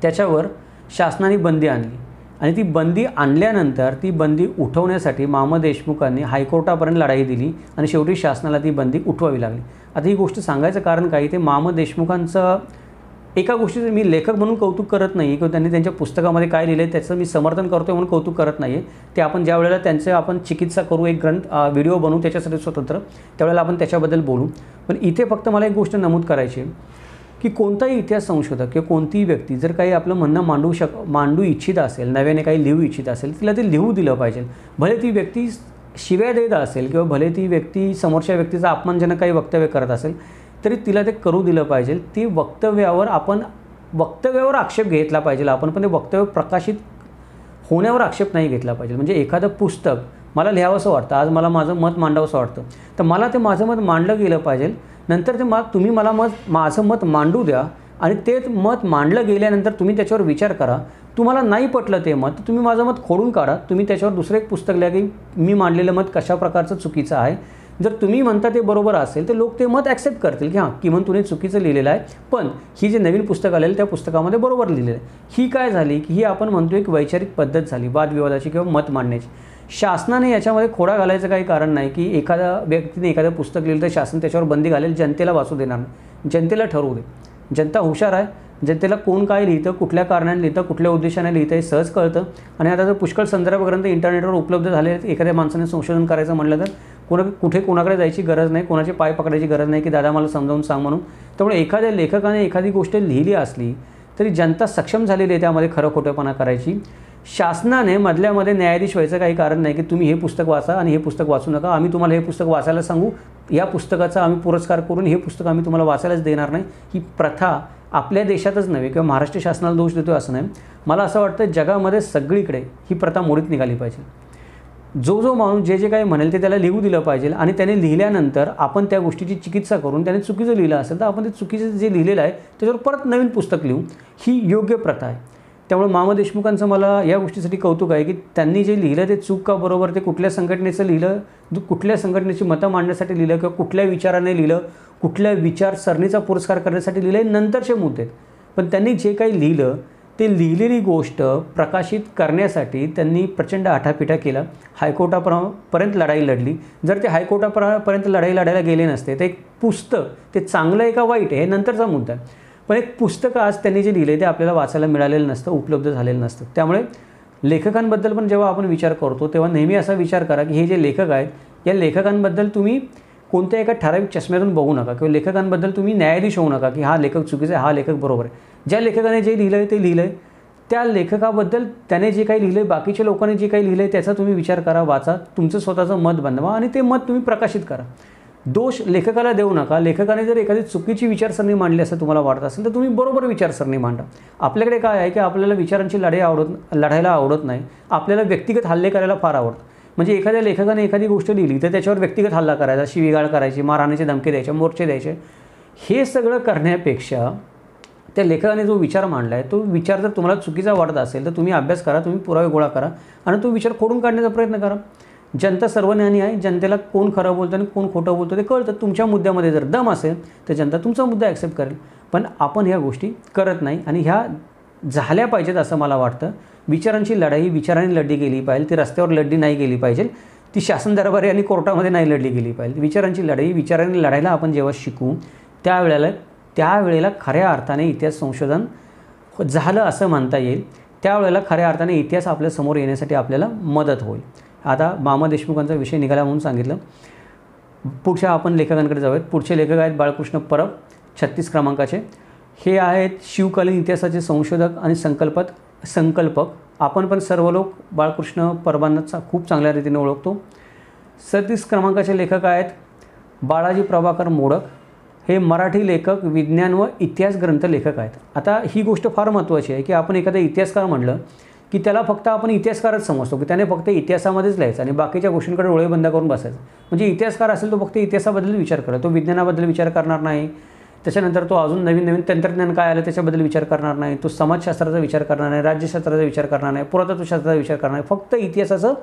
त्याच्यावर शासनाने बंदी आणली आणि ती बंदी आणल्यानंतर ती बंदी उठवण्यासाठी म देशमुखांनी हायकोर्टापर्यंत लढाई दिली आणि शेवटी शासनाला ती बंदी उठवावी लागली. आता ही गोष्ट सांगायचं कारण काय, ते म देशमुखांचं एका गोष्टीचं मी लेखक म्हणून कौतुक करत नाही किंवा त्यांनी त्यांच्या पुस्तकामध्ये काय लिहिलं आहे त्याचं मी समर्थन करतो म्हणून कौतुक करत नाही आहे. ते आपण ज्या वेळेला त्यांचं आपण चिकित्सा करू, एक व्हिडिओ बनवू त्याच्यासाठी स्वतंत्र, त्यावेळेला आपण त्याच्याबद्दल बोलू. पण इथे फक्त मला एक गोष्ट नमूद करायची की कोणताही इतिहास संशोधक किंवा कोणतीही व्यक्ती जर काही आपलं म्हणणं मांडू इच्छित असेल, नव्याने काही लिहू इच्छित असेल, तिला ते लिहू दिलं पाहिजे. भले ती व्यक्ती शिव्या देत असेल किंवा भले ती व्यक्ती समोरच्या व्यक्तीचा अपमानजनक काही वक्तव्य करत असेल तरी तिला ते करू दिलं पाहिजे. ती वक्तव्यावर आक्षेप घेतला पाहिजे आपण, पण ते वक्तव्य प्रकाशित होण्यावर आक्षेप नाही घेतला पाहिजे. म्हणजे एखादं पुस्तक मला लिहावंसं वाटतं, आज मला माझं मत मांडावंसं वाटतं, तर मला ते माझं मत मांडलं गेलं पाहिजे. नंतर ते तुम्ही मला माझं मत मांडू द्या आणि ते मत मांडलं गेल्यानंतर तुम्ही त्याच्यावर विचार करा. तुम्हाला नाही पटलं ते मत, तुम्ही माझं मत खोडून काढा, तुम्ही त्याच्यावर दुसरं एक पुस्तक लिहा की मी मांडलेलं मत कशा प्रकारचं चुकीचं आहे. जर तुम्ही म्हणता ते बरोबर असेल तर लोक ते मत ॲक्सेप्ट करतील की हां किमान तुम्ही चुकीचं लिहिलेलं आहे, पण ही जे नवीन पुस्तक आलेलं त्या पुस्तकामध्ये बरोबर लिहिलेलं आहे. ही काय झाली की ही आपण म्हणतो एक वैचारिक पद्धत झाली वादविवादाची किंवा मत मांडण्याची. शासनाने याच्यामध्ये खोडा घालायचं काही कारण नाही की एखाद्या व्यक्तीने एखादं पुस्तक लिहिलं तर शासन त्याच्यावर बंदी घालेल, जनतेला वाचू देणार नाही. जनतेला ठरवू दे. जनता हुशार आहे. जनतेला कोण काय लिहितं, कुठल्या कारणाने लिहितं, कुठल्या उद्देशाने लिहितं हे सहज कळतं. आणि आता जर पुष्कळ संदर्भ ग्रंथ इंटरनेटवर उपलब्ध झाले आहेत, एखाद्या माणसाने संशोधन करायचं म्हटलं तर कुठे कोणाकडे जायची गरज नाही, कोणाचे पाय पकडायची गरज नाही की दादा मला समजावून सांग म्हणून. त्यामुळे एखाद्या लेखकाने एखादी गोष्ट लिहिली असली तरी जनता सक्षम झालेली आहे त्यामध्ये खरं खोटेपणा करायची. शासनाने मधल्यामध्ये न्यायाधीश व्हायचं काही कारण नाही की तुम्ही हे पुस्तक वाचा आणि हे पुस्तक वाचू नका, आम्ही तुम्हाला हे पुस्तक वाचायला सांगू, या पुस्तकाचा आम्ही पुरस्कार करून हे पुस्तक आम्ही तुम्हाला वाचायलाच देणार नाही. ही प्रथा आपल्या देशातच नव्हे किंवा महाराष्ट्र शासनाला दोष देतो असं नाही. मला असं वाटतं जगामध्ये सगळीकडे ही प्रथा मोडीत निघाली पाहिजे. जो माणूस जे काही म्हणेल ते त्याला लिहू दिलं पाहिजे आणि त्याने लिहिल्यानंतर आपण त्या गोष्टीची चिकित्सा करून त्याने चुकीचं लिहिलं असेल तर आपण ते चुकीचं जे लिहिलेलं आहे त्याच्यावर परत नवीन पुस्तक लिहू, ही योग्य प्रथा आहे. त्यामुळे मामा देशमुखांचं मला या गोष्टीसाठी कौतुक आहे की त्यांनी जे लिहिलं ते चूक का बरोबर, ते कुठल्या संघटनेचं लिहिलं, कुठल्या संघटनेची मतं मांडण्यासाठी लिहिलं किंवा कुठल्या विचाराने लिहिलं, कुठल्या विचारसरणीचा पुरस्कार करण्यासाठी लिहिलं, हे नंतरचे मुद्दे आहेत. पण त्यांनी जे काही लिहिलं ते लिहिलेली गोष्ट प्रकाशित करण्यासाठी त्यांनी प्रचंड आठापिठा केला, हायकोर्टापर्यंत लढाई लढली. जर ते हायकोर्टापर्यंत लढाई लढायला गेले नसते तर एक पुस्तक ते चांगलं आहे का वाईट आहे हे नंतरचा मुद्दा आहे, पण एक पुस्तक आज त्यांनी जे लिहिलं ते आपल्याला वाचायला मिळालेलं नसतं, उपलब्ध झालेलं नसतं. त्यामुळे लेखकांबद्दल पण जेव्हा आपण विचार करतो तेव्हा नेहमी असा विचार करा की हे जे लेखक आहेत या लेखकांबद्दल तुम्ही कोणत्या एका ठराविक चष्म्यातून बघू नका किंवा लेखकांबद्दल तुम्ही न्यायाधीश होऊ नका की हा लेखक चुकीचा आहे, हा लेखक बरोबर आहे. ज्या लेखकाने जे लिहिलं आहे ते लिहिलं आहे, त्या लेखकाबद्दल त्याने जे काही लिहिलं आहे, बाकीच्या लोकांनी जे काही लिहिलं आहे त्याचा तुम्ही विचार करा, वाचा, तुमचं स्वतःचं मत बनवा आणि ते मत तुम्ही प्रकाशित करा. दोष लेखकाला देऊ नका. लेखकाने जर एखादी चुकीची विचारसरणी मांडली असं तुम्हाला वाटत असेल तर तुम्ही बरोबर विचारसरणी मांडा. आपल्याकडे काय आहे की आपल्याला विचारांची लढायला आवडत नाही, आपल्याला व्यक्तिगत हल्ले करायला फार आवडतं. म्हणजे एखाद्या लेखकाने एखादी गोष्ट लिहिली तर त्याच्यावर व्यक्तिगत हल्ला करायचा, शिवीगाळ करायची, मारहाणीचे धमके द्यायचे, मोर्चे द्यायचे. हे सगळं करण्यापेक्षा त्या लेखकाने जो विचार मांडला आहे तो विचार जर तुम्हाला चुकीचा वाटत असेल तर तुम्ही अभ्यास करा, तुम्ही पुरावे गोळा करा आणि तो विचार खोडून काढण्याचा प्रयत्न करा. जनता सर्वज्ञानी आहे. जनतेला कोण खरं बोलतं आणि कोण खोटं बोलतं ते कळतं. तुमच्या मुद्द्यामध्ये जर दम असेल तर जनता तुमचा मुद्दा ॲक्सेप्ट करेल. पण आपण ह्या गोष्टी करत नाही आणि ह्या झाल्या पाहिजेत असं मला वाटतं. विचारांची लढाई विचारांनी लढली गेली पाहिजे, ती रस्त्यावर लढली नाही गेली पाहिजे, ती शासन दरबारी आणि कोर्टामध्ये नाही लढली गेली पाहिजे. विचारांची लढाई विचारांनी लढायला आपण जेव्हा शिकू त्यावेळेला खऱ्या अर्थाने इतिहास संशोधन झालं असं म्हणता येईल. त्यावेळेला खऱ्या अर्थाने इतिहास आपल्यासमोर येण्यासाठी आपल्याला मदत होईल. आता मामा देशमुखांचा विषय निघाला म्हणून सांगितलं. पुढच्या आपण लेखकांकडे जाऊयात. पुढचे लेखक आहेत बाळकृष्ण परब, 36 क्रमांकाचे. हे आहेत शिवकालीन इतिहासाचे संशोधक आणि संकल्पक. आपण पण सर्व लोक बाळकृष्ण परबांना खूप चांगल्या रीतीने ओळखतो. 37 क्रमांकाचे लेखक आहेत बाळाजी प्रभाकर मोडक. हे मराठी लेखक, विज्ञान व इतिहास ग्रंथ लेखक आहेत. आता ही गोष्ट फार महत्त्वाची आहे की आपण एखादा इतिहासकार म्हटलं की त्याला फक्त आपण इतिहासकारच समजतो की त्याने फक्त इतिहासामध्येच लिहायचं आणि बाकीच्या गोष्टींकडे डोळे बंद करून बसायचं. म्हणजे इतिहासकार असेल तो फक्त इतिहासाबद्दल विचार करेल, तो विज्ञानाबद्दल विचार करणार नाही. त्याच्यानंतर तो अजून नवीन तंत्रज्ञान काय आलं त्याच्याबद्दल विचार करणार नाही. तो समाजशास्त्राचा विचार करणार नाही, राज्यशास्त्राचा विचार करणार नाही, पुरातत्वशास्त्राचा विचार करणार नाही. फक्त इतिहासाचं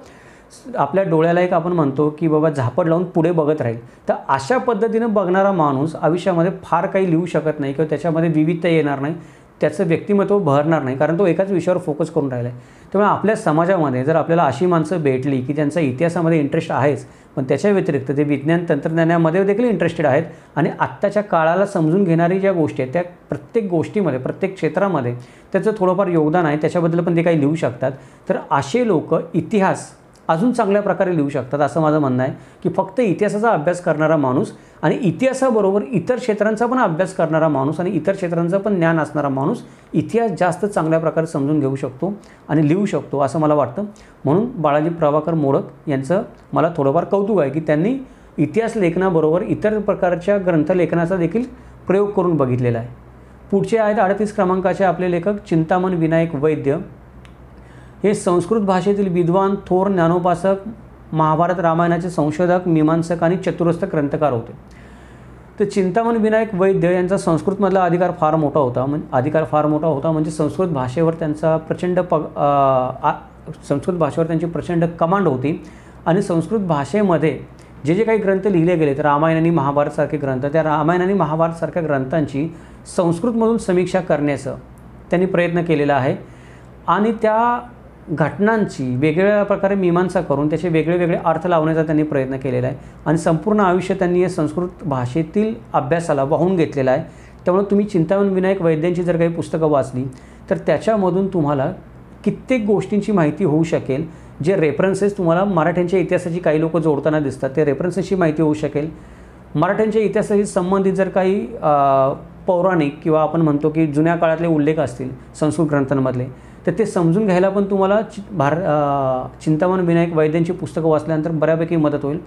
आपल्या डोळ्याला एक आपण म्हणतो की बाबा झापड लावून पुढे बघत राहील. तर अशा पद्धतीनं बघणारा माणूस आयुष्यामध्ये फार काही लिहू शकत नाही किंवा त्याच्यामध्ये विविधता येणार नाही, त्याचं व्यक्तिमत्व बहरणार नाही, कारण तो एकाच विषयावर फोकस करून राहिला आहे. त्यामुळे आपल्या समाजामध्ये जर आपल्याला अशी माणसं भेटली की ज्यांचा इतिहासामध्ये इंटरेस्ट आहेच पण त्याच्या व्यतिरिक्त ते विज्ञान तंत्रज्ञानामध्ये देखील इंटरेस्टेड आहेत आणि आत्ताच्या काळाला समजून घेणारी ज्या गोष्टी आहेत त्या प्रत्येक गोष्टीमध्ये प्रत्येक क्षेत्रामध्ये त्याचं थोडंफार योगदान आहे, त्याच्याबद्दल पण ते काही लिहू शकतात. तर असे लोक इतिहास अजून चांगल्या प्रकारे लिहू शकतात असं माझं म्हणणं आहे की फक्त इतिहासाचा अभ्यास करणारा माणूस आणि इतिहासाबरोबर इतर क्षेत्रांचा पण अभ्यास करणारा माणूस आणि इतर क्षेत्रांचं पण ज्ञान असणारा माणूस इतिहास जास्त चांगल्या प्रकारे समजून घेऊ शकतो आणि लिहू शकतो असं मला वाटतं. म्हणून बाळाजी प्रभाकर मोडक यांचं मला थोडंफार कौतुक आहे की त्यांनी इतिहास लेखनाबरोबर इतर प्रकारच्या ग्रंथलेखनाचा देखील प्रयोग करून बघितलेला आहे. पुढचे आहेत 38 क्रमांकाचे आपले लेखक चिंतामण विनायक वैद्य. हे संस्कृत भाषेतील विद्वान, थोर ज्ञानोपासक, महाभारत रामायणाचे संशोधक, मीमांसक आणि चतुरस्थ ग्रंथकार होते. तर चिंतामण विनायक वैद्य यांचा संस्कृतमधला अधिकार फार मोठा होता. म्हणजे संस्कृत भाषेवर त्यांचा संस्कृत भाषेवर त्यांची प्रचंड कमांड होती आणि संस्कृत भाषेमध्ये जे जे काही ग्रंथ लिहिले गेले, तर रामायण आणि महाभारतसारखे ग्रंथ, त्या रामायण आणि महाभारतसारख्या ग्रंथांची संस्कृतमधून समीक्षा करण्याचं त्यांनी प्रयत्न केलेला आहे आणि त्या घटनांची वेगवेगळ्या प्रकारे मीमांसा करून त्याचे वेगळे वेगळे अर्थ लावण्याचा त्यांनी प्रयत्न केलेला आहे आणि संपूर्ण आयुष्य त्यांनी या संस्कृत भाषेतील अभ्यासाला वाहून घेतलेला आहे. त्यामुळे तुम्ही चिंतामण विनायक वैद्यांची जर काही पुस्तकं वाचली तर त्याच्यामधून तुम्हाला कित्येक गोष्टींची माहिती होऊ शकेल. जे रेफरन्सेस तुम्हाला मराठ्यांच्या इतिहासाची काही लोक जोडताना दिसतात, ते रेफरन्सेसची माहिती होऊ शकेल. मराठ्यांच्या इतिहासाशी संबंधित जर काही पौराणिक किंवा आपण म्हणतो की जुन्या काळातले उल्लेख असतील संस्कृत ग्रंथांमधले, तर ते समजून घ्यायला पण तुम्हाला चिंतामण विनायक वैद्यांची पुस्तकं वाचल्यानंतर बऱ्यापैकी मदत होईल.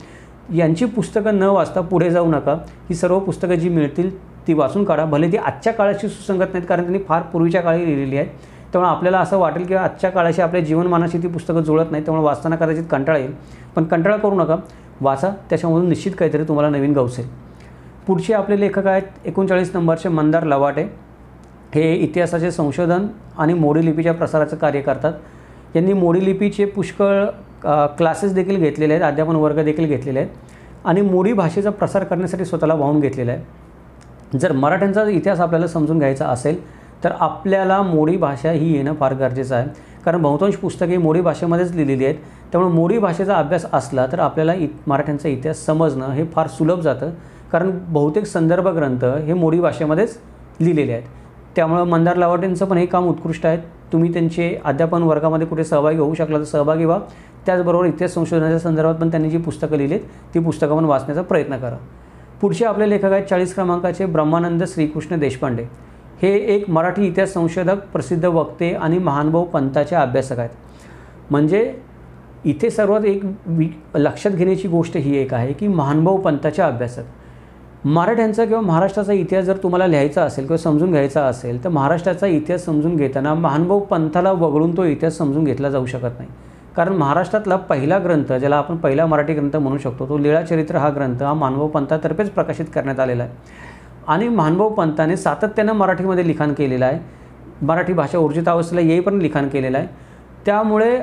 यांची पुस्तकं न वाचता पुढे जाऊ नका. ही सर्व पुस्तकं जी मिळतील ती वाचून काढा. भले ती आजच्या काळाशी सुसंगत नाहीत, कारण त्यांनी फार पूर्वीच्या काळी लिहिलेली आहेत. त्यामुळे आपल्याला असं वाटेल की आजच्या काळाशी आपल्या जीवनमानाशी ती पुस्तकं जुळत नाहीत, त्यामुळे वाचताना कदाचित कंटाळा येईल. पण कंटाळा करू नका, वाचा. त्याच्यामधून निश्चित काहीतरी तुम्हाला नवीन गवसेल. पुढचे आपले लेखक आहेत 39 नंबरचे मंदार लवाटे. हे इतिहासाचे संशोधन आणि मोडी लिपीच्या प्रसाराचं कार्य करतात. यांनी मोडी लिपीचे पुष्कळ क्लासेस देखील घेतलेले आहेत, अध्यापन वर्ग देखील घेतलेले आहेत आणि मोडी भाषेचा प्रसार करण्यासाठी स्वतःला वाहून घेतलेला आहे. जर मराठ्यांचा इतिहास आपल्याला समजून घ्यायचा असेल तर आपल्याला मोडी भाषा ही येणं फार गरजेचं आहे, कारण बहुतांश पुस्तके मोडी भाषेमध्येच लिहिलेली आहेत. त्यामुळे मोडी भाषेचा अभ्यास असला तर आपल्याला मराठ्यांचा इतिहास समजणं हे फार सुलभ जातं, कारण बहुतेक संदर्भ ग्रंथ हे मोडी भाषेमध्येच लिहिलेले आहेत. त्यामुळे मंदार लवाटेंचं पण हे काम उत्कृष्ट आहे. तुम्ही त्यांचे अध्यापन वर्गामध्ये कुठे सहभागी होऊ शकला तर सहभागी व्हा. त्याचबरोबर इतिहास संशोधनाच्या संदर्भात पण त्यांनी जी पुस्तकं लिहिलीत ती पुस्तकं पण वाचण्याचा प्रयत्न करा. पुढचे आपले लेखक आहेत 40 क्रमांकाचे ब्रह्मानंद श्रीकृष्ण देशपांडे. हे एक मराठी इतिहास संशोधक, प्रसिद्ध वक्ते आणि महानुभाव पंथाचे अभ्यासक आहेत. म्हणजे इथे सर्वात एक लक्षात घेण्याची गोष्ट ही एक आहे की महानुभाव पंथाचे अभ्यासक. मराठ्यांचा किंवा महाराष्ट्राचा इतिहास जर तुम्हाला लिहायचा असेल किंवा समजून घ्यायचा असेल तर महाराष्ट्राचा इतिहास समजून घेताना महानुभाव पंथाला वगळून तो इतिहास समजून घेतला जाऊ शकत नाही. कारण महाराष्ट्रातला पहिला ग्रंथ, ज्याला आपण पहिला मराठी ग्रंथ म्हणू शकतो, तो लीळाचरित्र हा ग्रंथ हा महानुभाव पंथातर्फेच प्रकाशित करण्यात आलेला आहे आणि महानुभाव पंथाने सातत्यानं मराठीमध्ये लिखाण केलेलं आहे. मराठी भाषा ऊर्जितावस्थेला येईपर्यंत लिखाण केलेलं आहे. त्यामुळे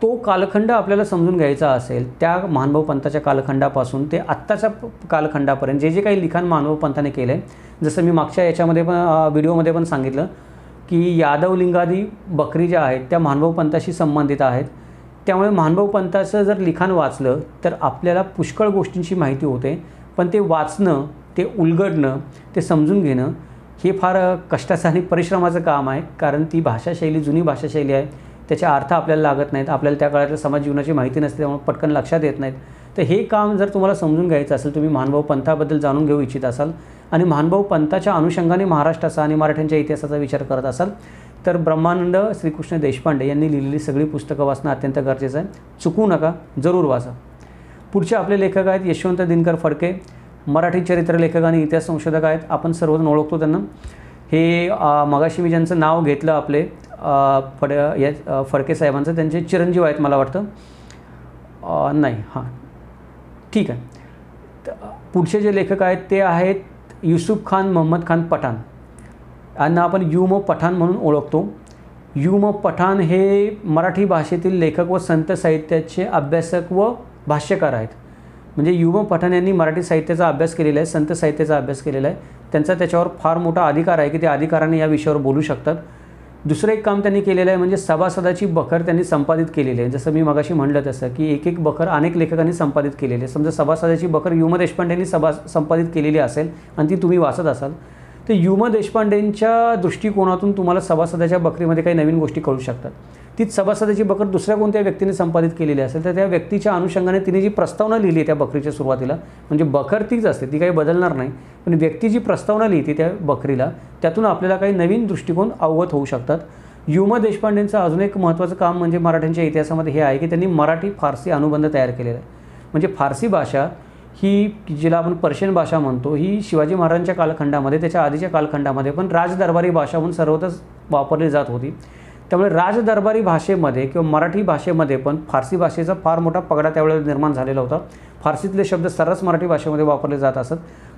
तो कालखंड आपल्याला समजून घ्यायचा असेल, त्या महानुभाव पंथाच्या कालखंडापासून ते आत्ताच्या कालखंडापर्यंत जे जे काही लिखाण महानुभाव पंथाने केलं आहे, जसं मी मागच्या याच्यामध्ये पण व्हिडिओमध्ये पण सांगितलं की यादव लिंगादी बकरी ज्या आहेत त्या महानुभाव पंथाशी संबंधित आहेत. त्यामुळे महानुभाव पंथाचं जर लिखाण वाचलं तर आपल्याला पुष्कळ गोष्टींची माहिती होते, पण ते वाचणं, ते उलगडणं, ते समजून घेणं हे फार कष्टाचं आणि परिश्रमाचं काम आहे. कारण ती भाषाशैली जुनी भाषाशैली आहे, त्याचे अर्थ आपल्याला लागत नाहीत, आपल्याला त्या काळातल्या समाज जीवनाची माहिती नसते, त्यामुळे पटकन लक्षात येत नाहीत. तर हे काम जर तुम्हाला समजून घ्यायचं असेल, तुम्ही महानुभाव पंथाबद्दल जाणून घेऊ इच्छित असाल आणि महानुभाव पंथाच्या अनुषंगाने महाराष्ट्राचा आणि मराठ्यांच्या इतिहासाचा विचार करत असाल तर ब्रह्मानंद श्रीकृष्ण देशपांडे यांनी लिहिलेली सगळी पुस्तकं वाचणं अत्यंत गरजेचं आहे. चुकू नका, जरूर वाचा. पुढचे आपले लेखक आहेत यशवंत दिनकर फडके. मराठी चरित्र लेखक आणि इतिहास संशोधक आहेत. आपण सर्वजण ओळखतो त्यांना. हे मगाशी मी ज्यांचं नाव घेतलं आपले फडके साहेबांचं, त्यांचे चिरंजीव आहेत मला वाटतं. नाही, हां ठीक आहे. पुढचे जे लेखक आहेत ते आहेत युसुफ खान मोहम्मद खान पठाण. यांना आपण युम पठाण म्हणून ओळखतो. युम पठाण हे मराठी भाषेतील लेखक व संत साहित्याचे अभ्यासक व भाष्यकार आहेत. म्हणजे युम पठाण यांनी मराठी साहित्याचा अभ्यास केलेला आहे, संत साहित्याचा अभ्यास केलेला आहे. त्यांचा त्याच्यावर फार मोठा अधिकार आहे की त्या अधिकाराने या विषयावर बोलू शकतात. दुसरं एक काम त्यांनी केलेलं आहे म्हणजे सभासदाची बखर त्यांनी संपादित केलेली आहे. जसं मी मगाशी म्हणलं तसं की एक एक बखर अनेक लेखकांनी संपादित केलेली आहे. समजा सभासदाची बखर युम देशपांडेंनी संपादित केलेली असेल आणि ती तुम्ही वाचत असाल तर युम देशपांडेंच्या दृष्टिकोनातून तुम्हाला सभासदाच्या बखरीमध्ये काही नवीन गोष्टी कळू शकतात. तीच सभासदाची बखर दुसऱ्या कोणत्या व्यक्तीने संपादित केलेली असेल तर त्या व्यक्तीच्या अनुषंगाने तिने जी प्रस्तावना लिहिली आहे त्या बखरीच्या सुरुवातीला, म्हणजे बखर तीच असते, ती काही बदलणार नाही, पण व्यक्ती जी प्रस्तावना लिहिते त्या बखरीला त्यातून आपल्याला काही नवीन दृष्टिकोन अवगत होऊ शकतात. युम देशपांडेंचं अजून एक महत्त्वाचं काम म्हणजे मराठ्यांच्या इतिहासामध्ये हे आहे की त्यांनी मराठी फारसी अनुबंध तयार केलेला आहे. म्हणजे फारसी भाषा ही जिला आपण पर्शियन भाषा म्हणतो, ही शिवाजी महाराजांच्या कालखंडामध्ये, त्याच्या आधीच्या कालखंडामध्ये पण राजदरबारी भाषा म्हणून सर्वत्रच वापरली जात होती. त्यामुळे राजदरबारी भाषेमध्ये किंवा मराठी भाषेमध्ये पण फारसी भाषेचा फार मोठा पगडा त्यावेळेला निर्माण झालेला होता. फारसीतले शब्द सर्रास मराठी भाषेमध्ये वापरले जात असत.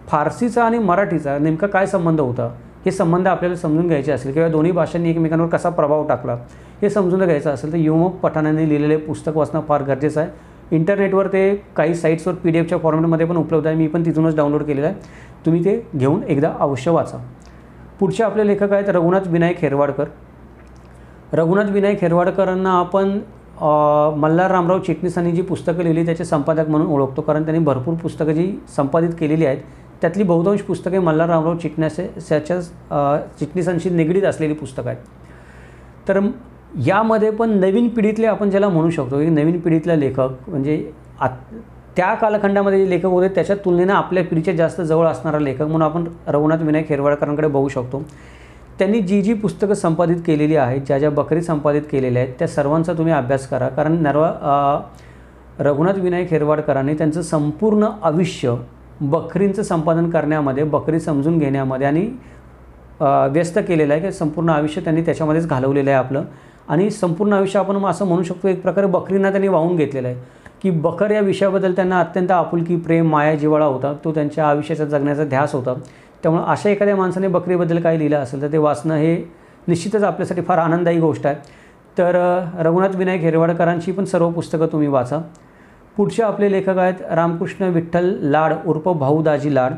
फारसीचा आणि मराठीचा नेमका काय संबंध होता हे संबंध आपल्याला समजून घ्यायचे असेल किंवा दोन्ही भाषांनी एकमेकांवर कसा प्रभाव टाकला हे समजून घ्यायचं असेल तर युम पठाणांनी लिहिलेले पुस्तक वाचणं फार गरजेचं आहे. इंटरनेटवर ते काही साईट्सवर PDF फॉर्मॅटमध्ये पण उपलब्ध आहे, मी पण तिथूनच डाउनलोड केलेलं आहे, तुम्ही ते घेऊन एकदा अवश्य वाचा. पुढचे आपले लेखक आहेत रघुनाथ विनायक हेरवाडकर. रघुनाथ विनायक हेरवाडकरांना आपण मल्हार रामराव चिटणीसांनी जी पुस्तकं लिहिली त्याचे संपादक म्हणून ओळखतो, कारण त्यांनी भरपूर पुस्तकं जी संपादित केलेली आहेत त्यातली बहुतांश पुस्तके मल्हार रामराव चिटणीसांशी निगडीत असलेली पुस्तकं आहेत. तर यामध्ये पण नवीन पिढीतले आपण ज्याला म्हणू शकतो की नवीन पिढीतला लेखक म्हणजे त्या कालखंडामध्ये जे लेखक होते त्याच्या तुलनेनं आपल्या पिढीच्या जास्त जवळ असणारा लेखक म्हणून आपण रघुनाथ विनायक हेरवाडकरांकडे बघू शकतो. त्यांनी जी पुस्तकं संपादित केलेली आहेत, ज्या बकरी संपादित केलेल्या आहेत त्या सर्वांचा तुम्ही अभ्यास करा, कारण रघुनाथ विनायक हेरवाडकरांनी त्यांचं संपूर्ण आयुष्य बकरींचं संपादन करण्यामध्ये, बकरी समजून घेण्यामध्ये आणि व्यस्त केलेलं आहे, की संपूर्ण आयुष्य त्यांनी त्याच्यामध्येच घालवलेलं आहे आपलं. आणि संपूर्ण आयुष्य आपण असं म्हणू शकतो एक प्रकारे बकरींना त्यांनी वाहून घेतलेलं आहे, की बकर या विषयाबद्दल त्यांना अत्यंत आपुलकी, प्रेम, माया, जिव्हाळा होता, तो त्यांच्या आयुष्याचा जगण्याचा ध्यास होता. त्यामुळे अशा एखाद्या माणसाने बकरीबद्दल काही लिहिलं असेल तर ते वाचणं हे निश्चितच आपल्यासाठी फार आनंददायी गोष्ट आहे. तर रघुनाथ विनायक हेरवाडकरांची पण सर्व पुस्तकं तुम्ही वाचा. पुढचे आपले लेखक आहेत रामकृष्ण विठ्ठल लाड उर्फ भाऊ दाजी लाड.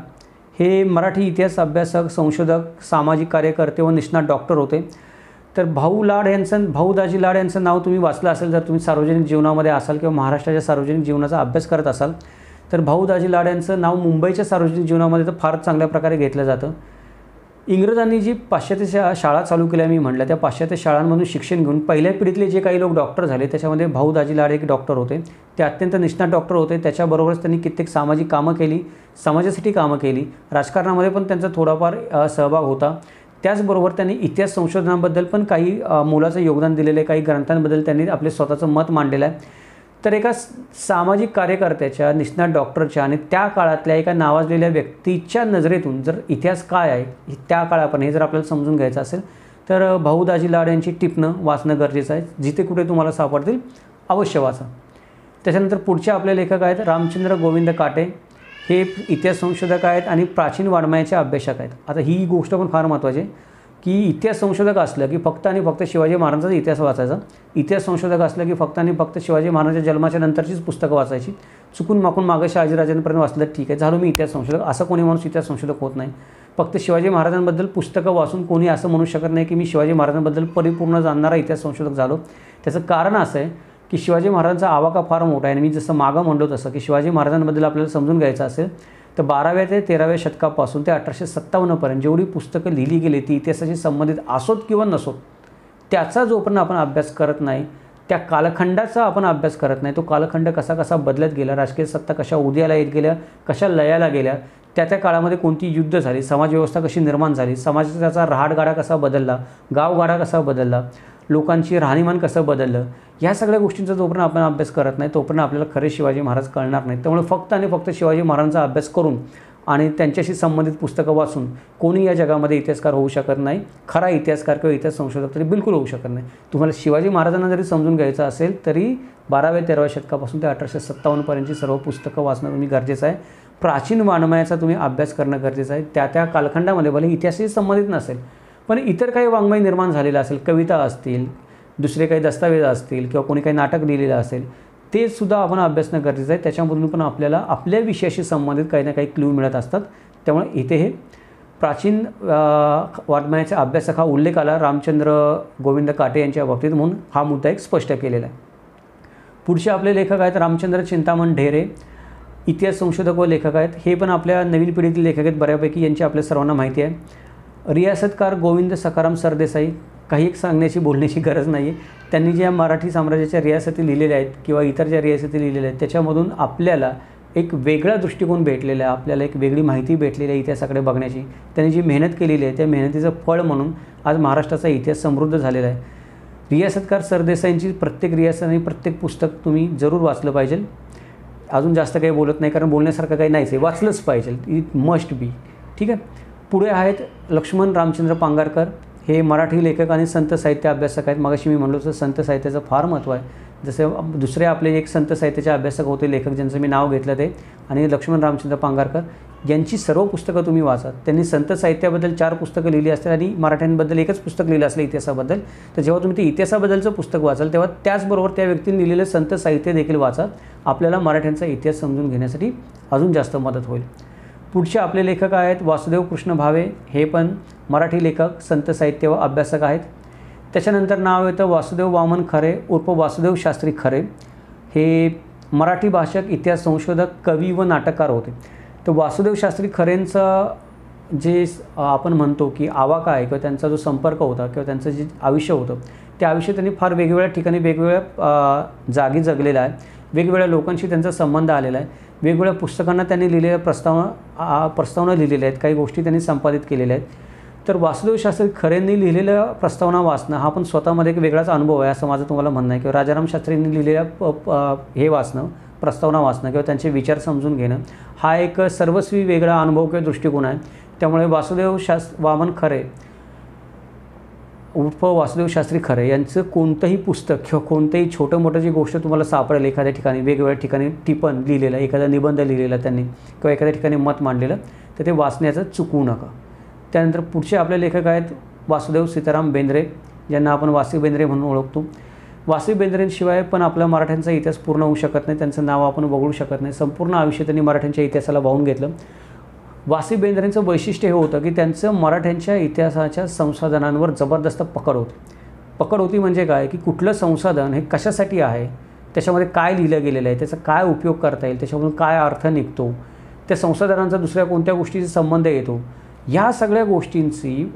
हे मराठी इतिहास अभ्यासक, संशोधक, सामाजिक कार्यकर्ते व निष्णात डॉक्टर होते. तर भाऊ दाजी लाड यांचं नाव तुम्ही वाचलं असेल जर तुम्ही सार्वजनिक जीवनामध्ये असाल किंवा महाराष्ट्राच्या सार्वजनिक जीवनाचा अभ्यास करत असाल तर भाऊ दाजी लाड यांचं नाव मुंबईच्या सार्वजनिक जीवनामध्ये तर फार चांगल्या प्रकारे घेतलं जातं. इंग्रजांनी जी पाश्चात्य शाळा चालू केल्या मी म्हटलं, त्या पाश्चात्य शाळांमधून शिक्षण घेऊन पहिल्या पिढीतले जे काही लोक डॉक्टर झाले त्याच्यामध्ये भाऊ दाजी लाड एक डॉक्टर होते. ते अत्यंत निष्णात डॉक्टर होते. त्याच्याबरोबरच त्यांनी कित्येक सामाजिक कामं केली, समाजासाठी कामं केली, राजकारणामध्ये पण त्यांचा थोडाफार सहभाग होता. त्याचबरोबर त्यांनी इतिहास संशोधनाबद्दल पण काही मोलाचं योगदान दिलेलं आहे, काही ग्रंथांबद्दल त्यांनी आपले स्वतःचं मत मांडलेलं आहे. तर एका सामाजिक कार्यकर्त्याच्या, निष्णात डॉक्टरच्या आणि त्या काळातल्या एका नावाजलेल्या व्यक्तीच्या नजरेतून जर इतिहास काय आहे त्या काळापर्यंत हे जर आपल्याला समजून घ्यायचं असेल तर भाऊ दाजी लाड यांची टिपणं वाचणं गरजेचं आहे. जिथे कुठे तुम्हाला सापडतील अवश्य वाचा. त्याच्यानंतर पुढचे आपले लेखक आहेत रामचंद्र गोविंद काटे. हे इतिहास संशोधक आहेत आणि प्राचीन वाङ्मयाचे अभ्यासक आहेत. आता ही गोष्ट पण फार महत्त्वाची आहे की इतिहास संशोधक असलं की फक्त आणि फक्त शिवाजी महाराजांचा इतिहास वाचायचा. इतिहास संशोधक असलं की फक्त आणि फक्त शिवाजी महाराजांच्या जन्माच्या नंतरचीच पुस्तकं वाचायची. चुकून माकून मागं शहाजीराजांपर्यंत वाचलं ठीक आहे, झालो मी इतिहास संशोधक. असं कोणी माणूस इतिहास संशोधक होत नाही. फक्त शिवाजी महाराजांबद्दल पुस्तकं वाचून कोणी असं म्हणू शकत नाही की मी शिवाजी महाराजांबद्दल परिपूर्ण जाणणारा इतिहास संशोधक झालो. त्याचं कारण असं आहे की शिवाजी महाराजांचा आवाका फार मोठा आहे आणि मी जसं मागं म्हणलो तसं की शिवाजी महाराजांबद्दल आपल्याला समजून घ्यायचं असेल तर 12व्या ते 13व्या शतकापासून ते 1857पर्यंत जेवढी पुस्तकं लिहिली गेली ती इतिहासाशी संबंधित असोत किंवा नसोत त्याचा जोपर्यंत आपण अभ्यास करत नाही, त्या कालखंडाचा आपण अभ्यास करत नाही, तो कालखंड कसा कसा बदलत गेला, राजकीय सत्ता कशा उदयाला येत गेल्या, कशा लयाला गेल्या, त्या काळामध्ये कोणती युद्ध झाली, समाजव्यवस्था कशी निर्माण झाली, समाजाचा रहाटगाडा कसा बदलला, गावगाडा कसा बदलला, लोकांची राहणीमान कसं बदललं, ह्या सगळ्या गोष्टींचा जोपर्यंत आपण अभ्यास करत नाही तोपर्यंत आपल्याला खरे शिवाजी महाराज कळणार नाही. त्यामुळे फक्त आणि फक्त शिवाजी महाराजांचा अभ्यास करून आणि त्यांच्याशी संबंधित पुस्तकं वाचून कोणी या जगामध्ये इतिहासकार होऊ शकत नाही. खरा इतिहासकार किंवा इतिहास संशोधक तरी बिलकुल होऊ शकत नाही. तुम्हाला शिवाजी महाराजांना जरी समजून घ्यायचं असेल तरी 12व्या-13व्या शतकापासून ते 1857पर्यंतची सर्व पुस्तकं वाचणं तुम्ही गरजेचं आहे. प्राचीन वाङ्मयाचा तुम्ही अभ्यास करणं गरजेचं आहे. त्या कालखंडामध्ये भले इतिहासाशी संबंधित नसेल पण इतर काही वाङ्मय निर्माण झालेलं असेल, कविता असतील, दुसरे काही दस्तावेज असतील किंवा कोणी काही नाटक लिहिलेलं असेल ते सुद्धा आपण अभ्यासणं गरजेचं आहे. त्याच्यामधून पण आपल्याला आपल्या विषयाशी संबंधित काही ना काही क्लू मिळत असतात. त्यामुळे इथे हे प्राचीन वाङ्मयाचा अभ्यासक हा उल्लेख आला रामचंद्र गोविंद काटे यांच्या बाबतीत म्हणून हा मुद्दा एक स्पष्ट केलेला आहे. पुढचे आपले लेखक आहेत रामचंद्र चिंतामण ढेरे. इतिहास संशोधक व लेखक आहेत. हे पण आपल्या नवीन पिढीतील लेखक आहेत बऱ्यापैकी, यांची आपल्या सर्वांना माहिती आहे. रियासतकार गोविंद सखाराम सरदेसाई. काही एक सांगण्याची बोलण्याची गरज नाही आहे. त्यांनी ज्या मराठी साम्राज्याच्या रियासती लिहिलेल्या आहेत किंवा इतर ज्या रियासती लिहिलेल्या आहेत त्याच्यामधून आपल्याला एक वेगळा दृष्टिकोन भेटलेला आहे, आपल्याला एक वेगळी माहिती भेटलेली आहे इतिहासाकडे बघण्याची. त्यांनी जी मेहनत केलेली आहे त्या मेहनतीचं फळ म्हणून आज महाराष्ट्राचा इतिहास समृद्ध झालेला आहे. रियासतकार सरदेसाईंची प्रत्येक रियासत आणि प्रत्येक पुस्तक तुम्ही जरूर वाचलं पाहिजे. अजून जास्त काही बोलत नाही कारण बोलण्यासारखं काही नाहीच आहे, वाचलंच पाहिजे, इट मस्ट बी. ठीक आहे. पुढे आहेत लक्ष्मण रामचंद्र पांगारकर. हे मराठी लेखक आणि संत साहित्य अभ्यासक आहेत. मगाशी मी म्हणलो तसं संत साहित्याचं फार महत्त्व आहे. जसे दुसरे आपले एक संत साहित्याचे अभ्यासक होते, लेखक, ज्यांचं मी नाव घेतलं ते, आणि लक्ष्मण रामचंद्र पांगारकर यांची सर्व पुस्तकं तुम्ही वाचा. त्यांनी संत साहित्याबद्दल 4 पुस्तकं लिहिली असतील आणि मराठ्यांबद्दल एकच पुस्तक लिहिलं असलं इतिहासाबद्दल. तर जेव्हा तुम्ही ते इतिहासाबद्दलचं पुस्तक वाचाल तेव्हा त्याचबरोबर त्या व्यक्तीने लिहिलेलं संत साहित्य देखील वाचा. आपल्याला मराठ्यांचा इतिहास समजून घेण्यासाठी अजून जास्त मदत होईल. पुढचे आपले लेखक आहेत वासुदेव कृष्ण भावे. हे पण मराठी लेखक, संत साहित्य व अभ्यासक आहेत. त्याच्यानंतर नाव येतं वासुदेव वामन खरे उर्फ वासुदेव शास्त्री खरे. हे मराठी भाषक, इतिहास संशोधक, कवी व नाटककार होते. तर वासुदेव शास्त्री खरेंचं जे आपण म्हणतो की आवाका आहे किंवा त्यांचा जो संपर्क होता किंवा त्यांचं जे आयुष्य होतं ते आयुष्य त्यांनी फार वेगवेगळ्या ठिकाणी वेगवेगळ्या जागी जगलेलं आहे. वेगवेगळ्या लोकांशी त्यांचा संबंध आलेला आहे. वेगवेगळ्या पुस्तकांना त्यांनी लिहिलेल्या प्रस्तावना लिहिलेल्या आहेत. काही गोष्टी त्यांनी संपादित केलेल्या आहेत. तर वासुदेव शास्त्री खरेंनी लिहिलेल्या प्रस्तावना वाचणं हा पण स्वतःमध्ये एक वेगळाच अनुभव आहे असं माझं तुम्हाला म्हणणं आहे. किंवा राजाराम शास्त्रींनी लिहिलेल्या हे वाचणं, प्रस्तावना वाचणं किंवा त्यांचे विचार समजून घेणं हा एक सर्वस्वी वेगळा अनुभव किंवा दृष्टिकोन आहे. त्यामुळे वासुदेव वामन खरे उर्फ वासुदेव शास्त्री खरे यांचं कोणतंही पुस्तक किंवा कोणतंही छोटं मोठं जी गोष्ट तुम्हाला सापडेल एखाद्या ठिकाणी, वेगवेगळ्या ठिकाणी टिपण लिहिलेलं, एखादा निबंध लिहिलेला त्यांनी किंवा एखाद्या ठिकाणी मत मांडलेलं, तर ते वाचण्याचं चुकवू नका. त्यानंतर पुढचे आपले लेखक आहेत वासुदेव सीताराम बेंद्रे, ज्यांना आपण वासी बेंद्रे म्हणून ओळखतो. वासी बेंद्रेंशिवाय पण आपला मराठ्यांचा इतिहास पूर्ण होऊ शकत नाही. त्यांचं नाव आपण वगळू शकत नाही. संपूर्ण आयुष्य त्यांनी मराठ्यांच्या इतिहासाला वाहून घेतलं. वासी बेंद्रेंचं वैशिष्ट्य हे होतं की त्यांचं मराठ्यांच्या इतिहासाच्या संसाधनांवर जबरदस्त पकड होती. म्हणजे काय की कुठलं संसाधन हे कशासाठी आहे, त्याच्यामध्ये काय लिहिलं गेलेलं आहे, त्याचा काय उपयोग करता येईल, त्याच्यामधून काय अर्थ निघतो, त्या संसाधनांचा दुसऱ्या कोणत्या गोष्टीचा संबंध येतो, या सगळ्या गोष्टींची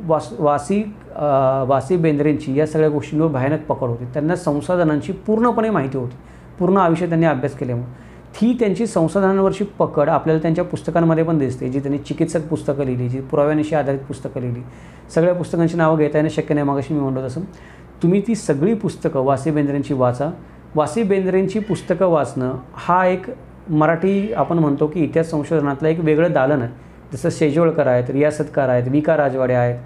वासी बेंद्रेंची या सगळ्या गोष्टींवर भयानक पकड होती. त्यांना संसाधनांची पूर्णपणे माहिती होती. पूर्ण आयुष्य त्यांनी अभ्यास केल्यामुळे ती त्यांची संसाधनांवरची पकड आपल्याला त्यांच्या पुस्तकांमध्ये पण दिसते. जी त्यांनी चिकित्सक पुस्तकं लिहिली, जी पुराव्यानिशी आधारित पुस्तकं लिहिली. सगळ्या पुस्तकांची नावं घेता येणं शक्य नाही, मागाशी मी म्हणतो तसं. तुम्ही ती सगळी पुस्तकं वासी बेंद्रेंची वाचा. वासी बेंद्रेंची पुस्तकं वाचणं हा एक मराठी आपण म्हणतो की इतिहास संशोधनातलं एक वेगळं दालन आहे. जसं शेजवळकर आहेत, रियासतकार आहेत, विका राजवाडे आहेत,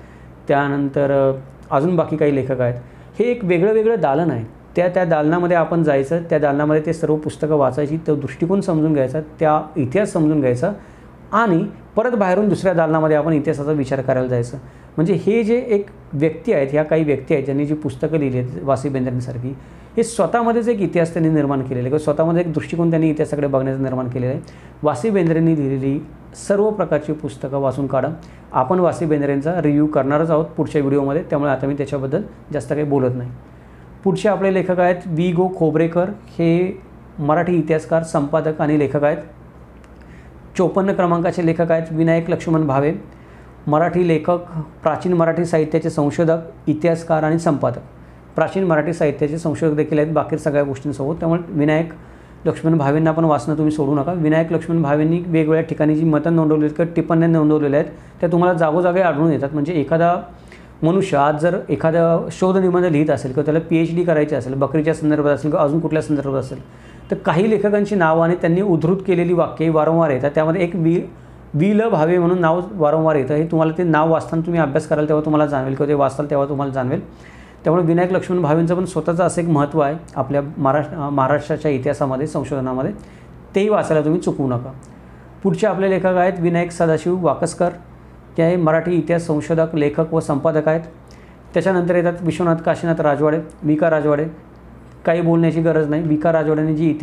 त्यानंतर अजून बाकी काही लेखक आहेत. हे एक वेगळं दालन आहे. त्या दालनामध्ये आपण जायचं, त्या दालनामध्ये ते सर्व पुस्तकं वाचायची, तो दृष्टिकोन समजून घ्यायचा, त्या इतिहास समजून घ्यायचा आणि परत बाहेरून दुसऱ्या दालनामध्ये आपण इतिहासाचा विचार करायला जायचं. म्हणजे हे जे एक व्यक्ती आहेत, ह्या काही व्यक्ती आहेत ज्यांनी जी पुस्तकं लिहिली आहेत वासी बेंद्रेंसारखी, हे स्वतःमध्येच एक इतिहास त्यांनी निर्माण केलेला आहे किंवा स्वतःमध्ये एक दृष्टिकोन त्यांनी इतिहासाकडे बघण्याचं निर्माण केलेलं आहे. वासी बेंद्रेंनी लिहिलेली सर्व प्रकारची पुस्तकं वाचून काढा. आपण वासी बेंद्रेंचा रिव्ह्यू करणारच आहोत पुढच्या व्हिडिओमध्ये, त्यामुळे आता मी त्याच्याबद्दल जास्त काही बोलत नाही. पुढचे आपले लेखक आहेत वि गो खोब्रेकर. हे मराठी इतिहासकार, संपादक आणि लेखक आहेत. 54 क्रमांकाचे लेखक आहेत विनायक लक्ष्मण भावे. मराठी लेखक, प्राचीन मराठी साहित्याचे संशोधक, इतिहासकार आणि संपादक. प्राचीन मराठी साहित्याचे संशोधक देखील आहेत बाकी सगळ्या गोष्टींसोबत. त्यामुळे विनायक लक्ष्मण भावेंना पण वाचणं तुम्ही सोडू नका. विनायक लक्ष्मण भावेंनी वेगवेगळ्या ठिकाणी जी मतं नोंदवली आहेत किंवा टिप्पण्या नोंदवलेल्या आहेत त्या तुम्हाला जागोजागी आढळून येतात. म्हणजे एखादा मनुष्य आज जर एखादा शोधनिबंध लिहित असेल किंवा त्याला PhD करायची असेल, बकरीच्या संदर्भात असेल किंवा अजून कुठल्या संदर्भात असेल, तर काही लेखकांची नावं आणि त्यांनी उद्धृत केलेली वाक्ये वारंवार येतात. त्यामध्ये एक वि ल भावे म्हणून नाव वारंवार येतं. हे तुम्हाला ते नाव वाचताना तुम्ही अभ्यास कराल तेव्हा तुम्हाला जाणवेल किंवा ते वाचताल तेव्हा तुम्हाला जाणवेल. त्यामुळे विनायक लक्ष्मण भावेंचं पण स्वतःचं असं एक महत्त्व आहे आपल्या महाराष्ट्राच्या इतिहासामध्ये, संशोधनामध्ये. तेही वाचायला तुम्ही चुकवू नका. पुढचे आपले लेखक आहेत विनायक सदाशिव वाकसकर. ते आहे मराठी इतिहास संशोधक, लेखक व संपादक आहेत. त्याच्यानंतर येतात विश्वनाथ काशीनाथ राजवाडे, विका राजवाडे. काही बोलण्याची गरज नाही. विका राजवाड्यांनी जी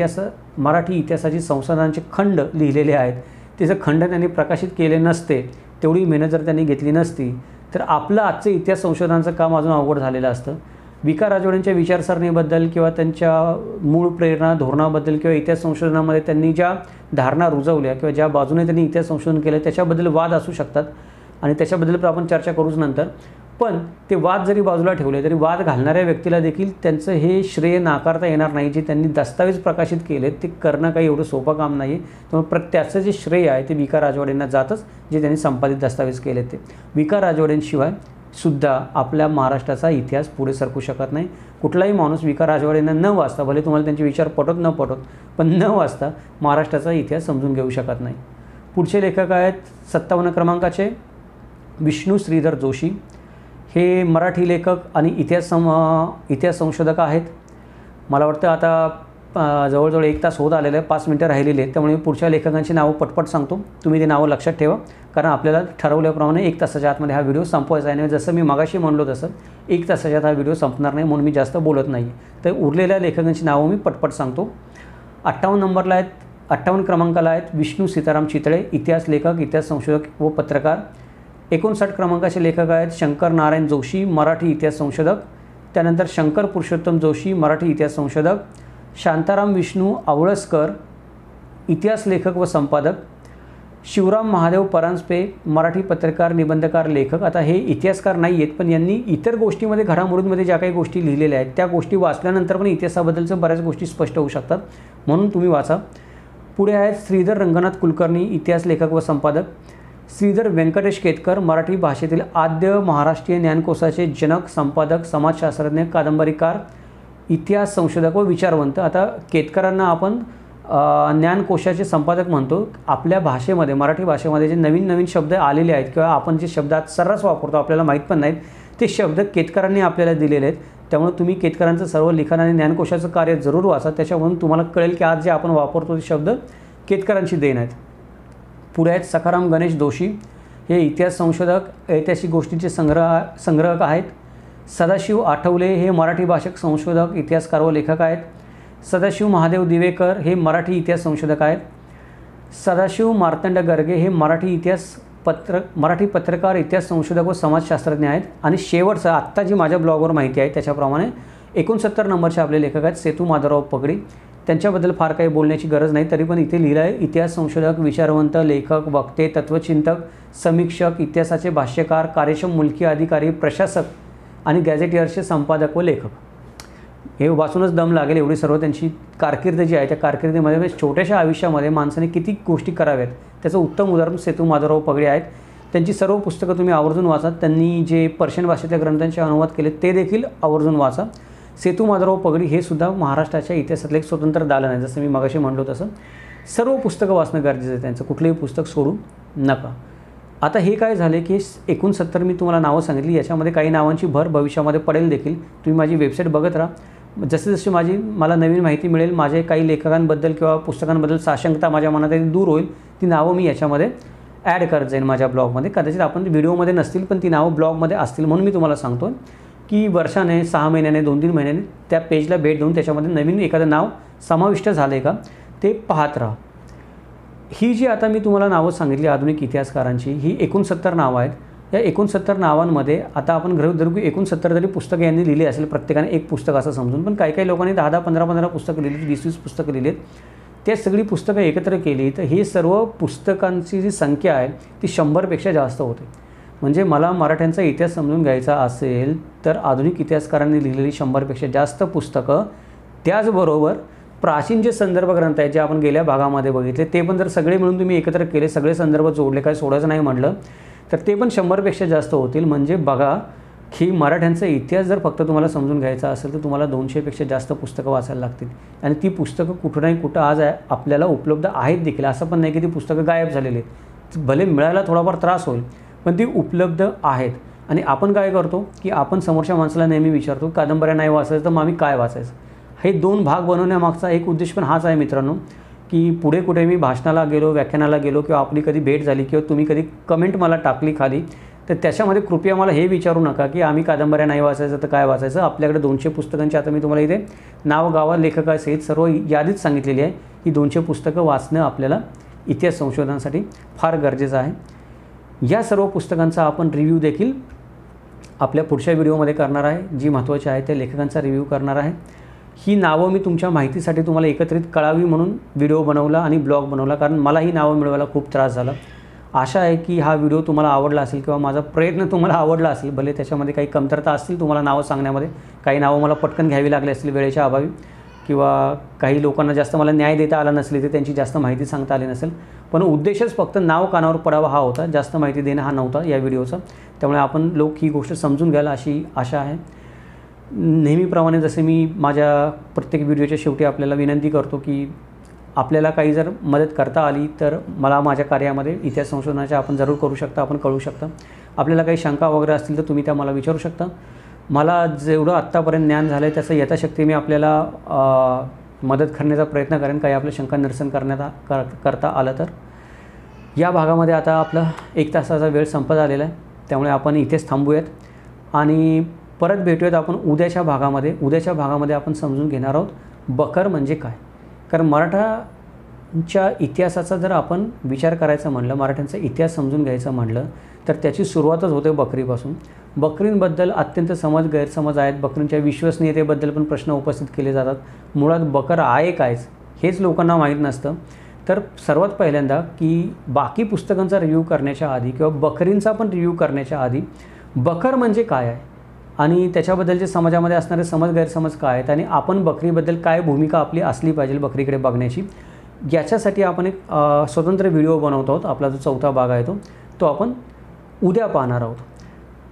मराठी इतिहासाची संसाधनांचे खंड लिहिलेले आहेत, त्याचं खंड त्यांनी प्रकाशित केले नसते, तेवढी मेहनत जर त्यांनी घेतली नसती तर आपलं आजचं इतिहास संशोधनाचं काम अजून अवघड झालेलं असतं. विका राजवाड्यांच्या विचारसरणीबद्दल किंवा त्यांच्या मूळ प्रेरणा धोरणाबद्दल किंवा इतिहास संशोधनामध्ये त्यांनी ज्या धारणा रुजवल्या किंवा ज्या बाजूने त्यांनी इतिहास संशोधन केलं त्याच्याबद्दल वाद असू शकतात आणि त्याच्याबद्दल आपण चर्चा करूच नंतर. पण ते वाद जरी बाजूला ठेवले तरी वाद घालणाऱ्या व्यक्तीला देखील त्यांचं हे श्रेय नाकारता येणार नाही. जे त्यांनी दस्तावेज प्रकाशित केले ते करणं काही एवढं सोपं काम नाही आहे. त्यामुळे त्याचं जे श्रेय आहे ते विका राजवाड्यांना जातच, जे त्यांनी संपादित दस्तावेज केले ते. विका राजवाड्यांशिवाय सुद्धा आपल्या महाराष्ट्राचा इतिहास पुढे सरकू शकत नाही. कुठलाही माणूस विका राजवाड्यांना न वाचता, भले तुम्हाला त्यांचे विचार पटत न पटत, पण न वाचता महाराष्ट्राचा इतिहास समजून घेऊ शकत नाही. पुढचे लेखक आहेत 57 क्रमांकाचे विष्णू श्रीधर जोशी. हे मराठी लेखक आणि इतिहास संशोधक आहेत. मला वाटतं आता जवळजवळ 1 तास होत आलेलं आहे, 5 मिनटं राहिलेली आहेत. त्यामुळे पुढच्या लेखकांची नावं पटपट सांगतो, तुम्ही ते नावं लक्षात ठेवा. कारण आपल्याला ठरवल्याप्रमाणे 1 तासाच्या आतमध्ये हा व्हिडिओ संपवायचा आहे. आणि जसं मी मगाशी म्हणलो तसं 1 तासाच्या आत हा व्हिडिओ संपणार नाही, म्हणून मी जास्त बोलत नाही. तर उरलेल्या लेखकांची नावं मी पटपट सांगतो. 58 नंबरला आहेत, 58 क्रमांकाला आहेत विष्णू सीताराम चितळे, इतिहास लेखक, इतिहास संशोधक व पत्रकार. 59 क्रमांकाचे लेखक आहेत शंकर नारायण जोशी, मराठी इतिहास संशोधक. त्यानंतर शंकर पुरुषोत्तम जोशी, मराठी इतिहास संशोधक. शांताराम विष्णू आवळसकर, इतिहास लेखक व संपादक. शिवराम महादेव परांजपे, मराठी पत्रकार, निबंधकार, लेखक. आता हे इतिहासकार नाही आहेत, पण यांनी इतर गोष्टीमध्ये, घडामोडींमध्ये ज्या काही गोष्टी लिहिलेल्या आहेत त्या गोष्टी वाचल्यानंतर पण इतिहासाबद्दलचं बऱ्याच गोष्टी स्पष्ट होऊ शकतात, म्हणून तुम्ही वाचा. पुढे आहेत श्रीधर रंगनाथ कुलकर्णी, इतिहास लेखक व संपादक. श्रीधर व्यंकटेश केतकर, मराठी भाषेतील आद्य महाराष्ट्रीय ज्ञानकोशाचे जनक, संपादक, समाजशास्त्रज्ञ, कादंबरीकार, इतिहास संशोधक व विचारवंत. आता केतकरांना आपण ज्ञानकोशाचे संपादक म्हणतो. आपल्या भाषेमध्ये, मराठी भाषेमध्ये जे नवीन नवीन शब्द आलेले आहेत किंवा आपण जे शब्द आज सर्रास वापरतो, आपल्याला माहीत पण नाहीत, ते शब्द केतकरांनी आपल्याला दिलेले आहेत. त्यामुळे तुम्ही केतकरांचं सर्व लिखाण आणि ज्ञानकोशाचं कार्य जरूर वाचा, त्याच्यावरून तुम्हाला कळेल की आज जे आपण वापरतो ते शब्द केतकरांची देण आहेत. पुढे आहेत सखाराम गणेश जोशी, हे इतिहास संशोधक, ऐतिहासिक गोष्टींचे संग्रहक आहेत. सदाशिव आठवले, हे मराठी भाषक संशोधक, इतिहासकार व लेखक आहेत. सदाशिव महादेव दिवेकर, हे मराठी इतिहास संशोधक आहेत. सदाशिव मार्तंड गर्गे, हे मराठी पत्रकार, इतिहास संशोधक व समाजशास्त्रज्ञ आहेत. आणि शेवटचं आत्ता जी माझ्या ब्लॉगवर माहिती आहे त्याच्याप्रमाणे 69 नंबरचे आपले लेखक आहेत सेतू माधवराव पगडी. त्यांच्याबद्दल फार काही बोलण्याची गरज नाही, तरी पण इथे लिहिलं आहे इतिहास संशोधक, विचारवंत, लेखक, वक्ते, तत्त्वचिंतक, समीक्षक, इतिहासाचे भाष्यकार, कार्यक्षम मुलकी अधिकारी, प्रशासक आणि गॅझेटियर्सचे संपादक व लेखक. हे वाचूनच दम लागेल, एवढी सर्व त्यांची कारकीर्द जी आहे त्या कारकिर्दीमध्ये छोट्याशा आयुष्यामध्ये माणसाने किती गोष्टी कराव्यात त्याचं उत्तम उदाहरण सेतू माधवराव पगडी आहेत. त्यांची सर्व पुस्तकं तुम्ही आवर्जून वाचा. त्यांनी जे पर्शियन भाषेतल्या ग्रंथांचे अनुवाद केले ते देखील आवर्जून वाचा. सेतू माधवराव पगडी हे सुद्धा महाराष्ट्राच्या इतिहासातलं एक स्वतंत्र दालन आहे. जसं मी मगाशी म्हणलो तसं सर्व पुस्तकं वाचणं गरजेचं आहे, त्यांचं कुठलंही पुस्तक सोडू नका. आता हे काय झाले की 69 मी तुम्हाला नावं सांगितली, याच्यामध्ये काही नावांची भर भविष्यामध्ये पडेल देखील. तुम्ही माझी वेबसाईट बघत राहा. जसे जशी मला नवीन माहिती मिळेल, माझे काही लेखकांबद्दल किंवा पुस्तकांबद्दल साशंकता माझ्या मनात दूर होईल, ती नावं मी याच्यामध्ये ॲड करत जाईन माझ्या ब्लॉगमध्ये. कदाचित आपण व्हिडिओमध्ये नसतील पण ती नावं ब्लॉगमध्ये असतील, म्हणून मी तुम्हाला सांगतो की वर्षाने, 6 महिन्याने, 2-3 महिन्याने त्या पेजला भेट देऊन त्याच्यामध्ये नवीन एखादं नाव समाविष्ट झालं आहे का ते पाहत राहा. ही जी आता मी तुम्हाला नावं सांगितली आधुनिक इतिहासकारांची, ही 69 नावं आहेत. या 69 नावांमध्ये आता आपण गृहीत धरू की 69 तरी पुस्तकं यांनी लिहिली असेल, प्रत्येकाने एक पुस्तक असं समजून, पण काही लोकांनी 10-10, 15-15 पुस्तकं लिहिली, 20-20 पुस्तकं लिहिली आहेत. त्या सगळी पुस्तकं एकत्र केली तर हे सर्व पुस्तकांची जी संख्या आहे ती 100पेक्षा जास्त होते. म्हणजे मला मराठ्यांचा इतिहास समजून घ्यायचा असेल तर आधुनिक इतिहासकारांनी लिहिलेली 100पेक्षा जास्त पुस्तकं, त्याचबरोबर प्राचीन जे संदर्भ ग्रंथ आहेत जे आपण गेल्या भागामध्ये बघितले ते पण जर सगळे मिळून तुम्ही एकत्र केले, सगळे संदर्भ जोडले, काय सोडायचं नाही म्हटलं तर ते पण 100पेक्षा जास्त होतील. म्हणजे बघा की मराठ्यांचा इतिहास जर फक्त तुम्हाला समजून घ्यायचा असेल तर तुम्हाला 200पेक्षा जास्त पुस्तकं वाचायला लागतील. आणि ती पुस्तकं कुठं नाही कुठं आज आपल्याला उपलब्ध आहेत देखील. असं पण नाही की ती पुस्तकं गायब झालेली आहेत, भले मिळायला थोडाफार त्रास होईल पण ती उपलब्ध आहेत. आणि आपण काय करतो की आपण समोरच्या माणसाला नेहमी विचारतो कादंबऱ्या नाही वाचायचं तर मग आम्ही काय वाचायचं. हे 2 भाग बनवण्यामागचा एक उद्देश पण हाच आहे मित्रांनो, की पुढे कुठे मी भाषणाला गेलो, व्याख्यानाला गेलो किंवा आपली कधी भेट झाली किंवा तुम्ही कधी कमेंट मला टाकली खाली, तर त्याच्यामध्ये कृपया मला हे विचारू नका की आम्ही कादंबऱ्या नाही वाचायचं तर काय वाचायचं. आपल्याकडे 200 पुस्तकांची आता मी तुम्हाला इथे नाव, गावा, लेखकासहित सर्व यादीच सांगितलेली आहे. ही 200 पुस्तकं वाचणं आपल्याला इतिहास संशोधनासाठी फार गरजेचं आहे. या सर्व पुस्तकांचा आपण रिव्ह्यू देखील आपल्या पुढच्या व्हिडिओमध्ये करणार आहे. जी महत्त्वाची आहे त्या लेखकांचा रिव्ह्यू करणार आहे. ही नावं मी तुमच्या माहितीसाठी तुम्हाला एकत्रित कळावी म्हणून व्हिडिओ बनवला आणि ब्लॉग बनवला, कारण मला ही नावं मिळवायला खूप त्रास झाला. आशा आहे की हा व्हिडिओ तुम्हाला आवडला असेल किंवा माझा प्रयत्न तुम्हाला आवडला असेल. भले त्याच्यामध्ये काही कमतरता असतील तुम्हाला नावं सांगण्यामध्ये, काही नावं मला पटकन घ्यावी लागली असतील वेळेच्या अभावी, किंवा काही लोकांना जास्त मला न्याय देता आला नसले तर त्यांची जास्त माहिती सांगता आली नसेल, पण उद्देशच फक्त नाव कानावर पडावा हा होता, जास्त माहिती देणं हा नव्हता या व्हिडिओचा. त्यामुळे आपण लोक ही गोष्ट समजून घ्याल अशी आशा आहे. नेहमीप्रमाणे जसे मी माझ्या प्रत्येक व्हिडिओच्या शेवटी आपल्याला विनंती करतो की आपल्याला काही जर मदत करता आली तर मला माझ्या कार्यामध्ये इतिहास संशोधनाच्या आपण जरूर करू शकता, आपण कळू शकता. आपल्याला काही शंका वगैरे असतील तर तुम्ही त्या मला विचारू शकता. मला जेवढं आत्तापर्यंत ज्ञान झालं आहे त्याचं यथाशक्ती मी आपल्याला मदत करण्याचा प्रयत्न करेन, काही आपलं शंका निरसन करता आलं तर. या भागामध्ये आता आपला 1 तासाचा वेळ संपत आलेला आहे, त्यामुळे आपण इथेच थांबूयात आणि परत भेटूयात आपण उद्याच्या भागामध्ये. उद्याच्या भागामध्ये आपण समजून घेणार आहोत बकर म्हणजे काय. कारण मराठाच्या इतिहासाचा जर आपण विचार करायचा म्हणलं, मराठ्यांचा इतिहास समजून घ्यायचं म्हणलं तर त्याची सुरुवातच होते बकरीपासून. बकरींबद्दल अत्यंत गैरसमज आहेत. बकरींच्या विश्वसनीयतेबद्दल पण प्रश्न उपस्थित केले जातात. मुळात बकर आहे कायच हेच लोकांना माहीत नसतं. तर सर्वात पहिल्यांदा की बाकी पुस्तकांचा रिव्ह्यू करण्याच्या आधी किंवा बकरींचा पण रिव्ह्यू करण्याच्या आधी बकर म्हणजे काय आहे आणि त्याच्याबद्दलचे समाजामध्ये असणारे गैरसमज काय आहेत आणि आपण बकरीबद्दल काय भूमिका आपली असली पाहिजे बकरीकडे बघण्याची, याच्यासाठी आपण एक स्वतंत्र व्हिडिओ बनवत आहोत. आपला जो 4था भाग आहे तो आपण उद्या पाहणार आहोत.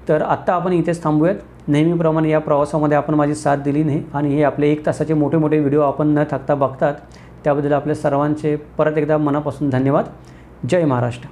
तर आत्ता आपण इथेच थांबूयात. नेहमीप्रमाणे या प्रवासामध्ये आपण माझी साथ दिली नाही आणि हे आपले 1 तासाचे मोठे व्हिडिओ आपण न थकता बघतात, त्याबद्दल आपल्या सर्वांचे परत एकदा मनापासून धन्यवाद. जय महाराष्ट्र.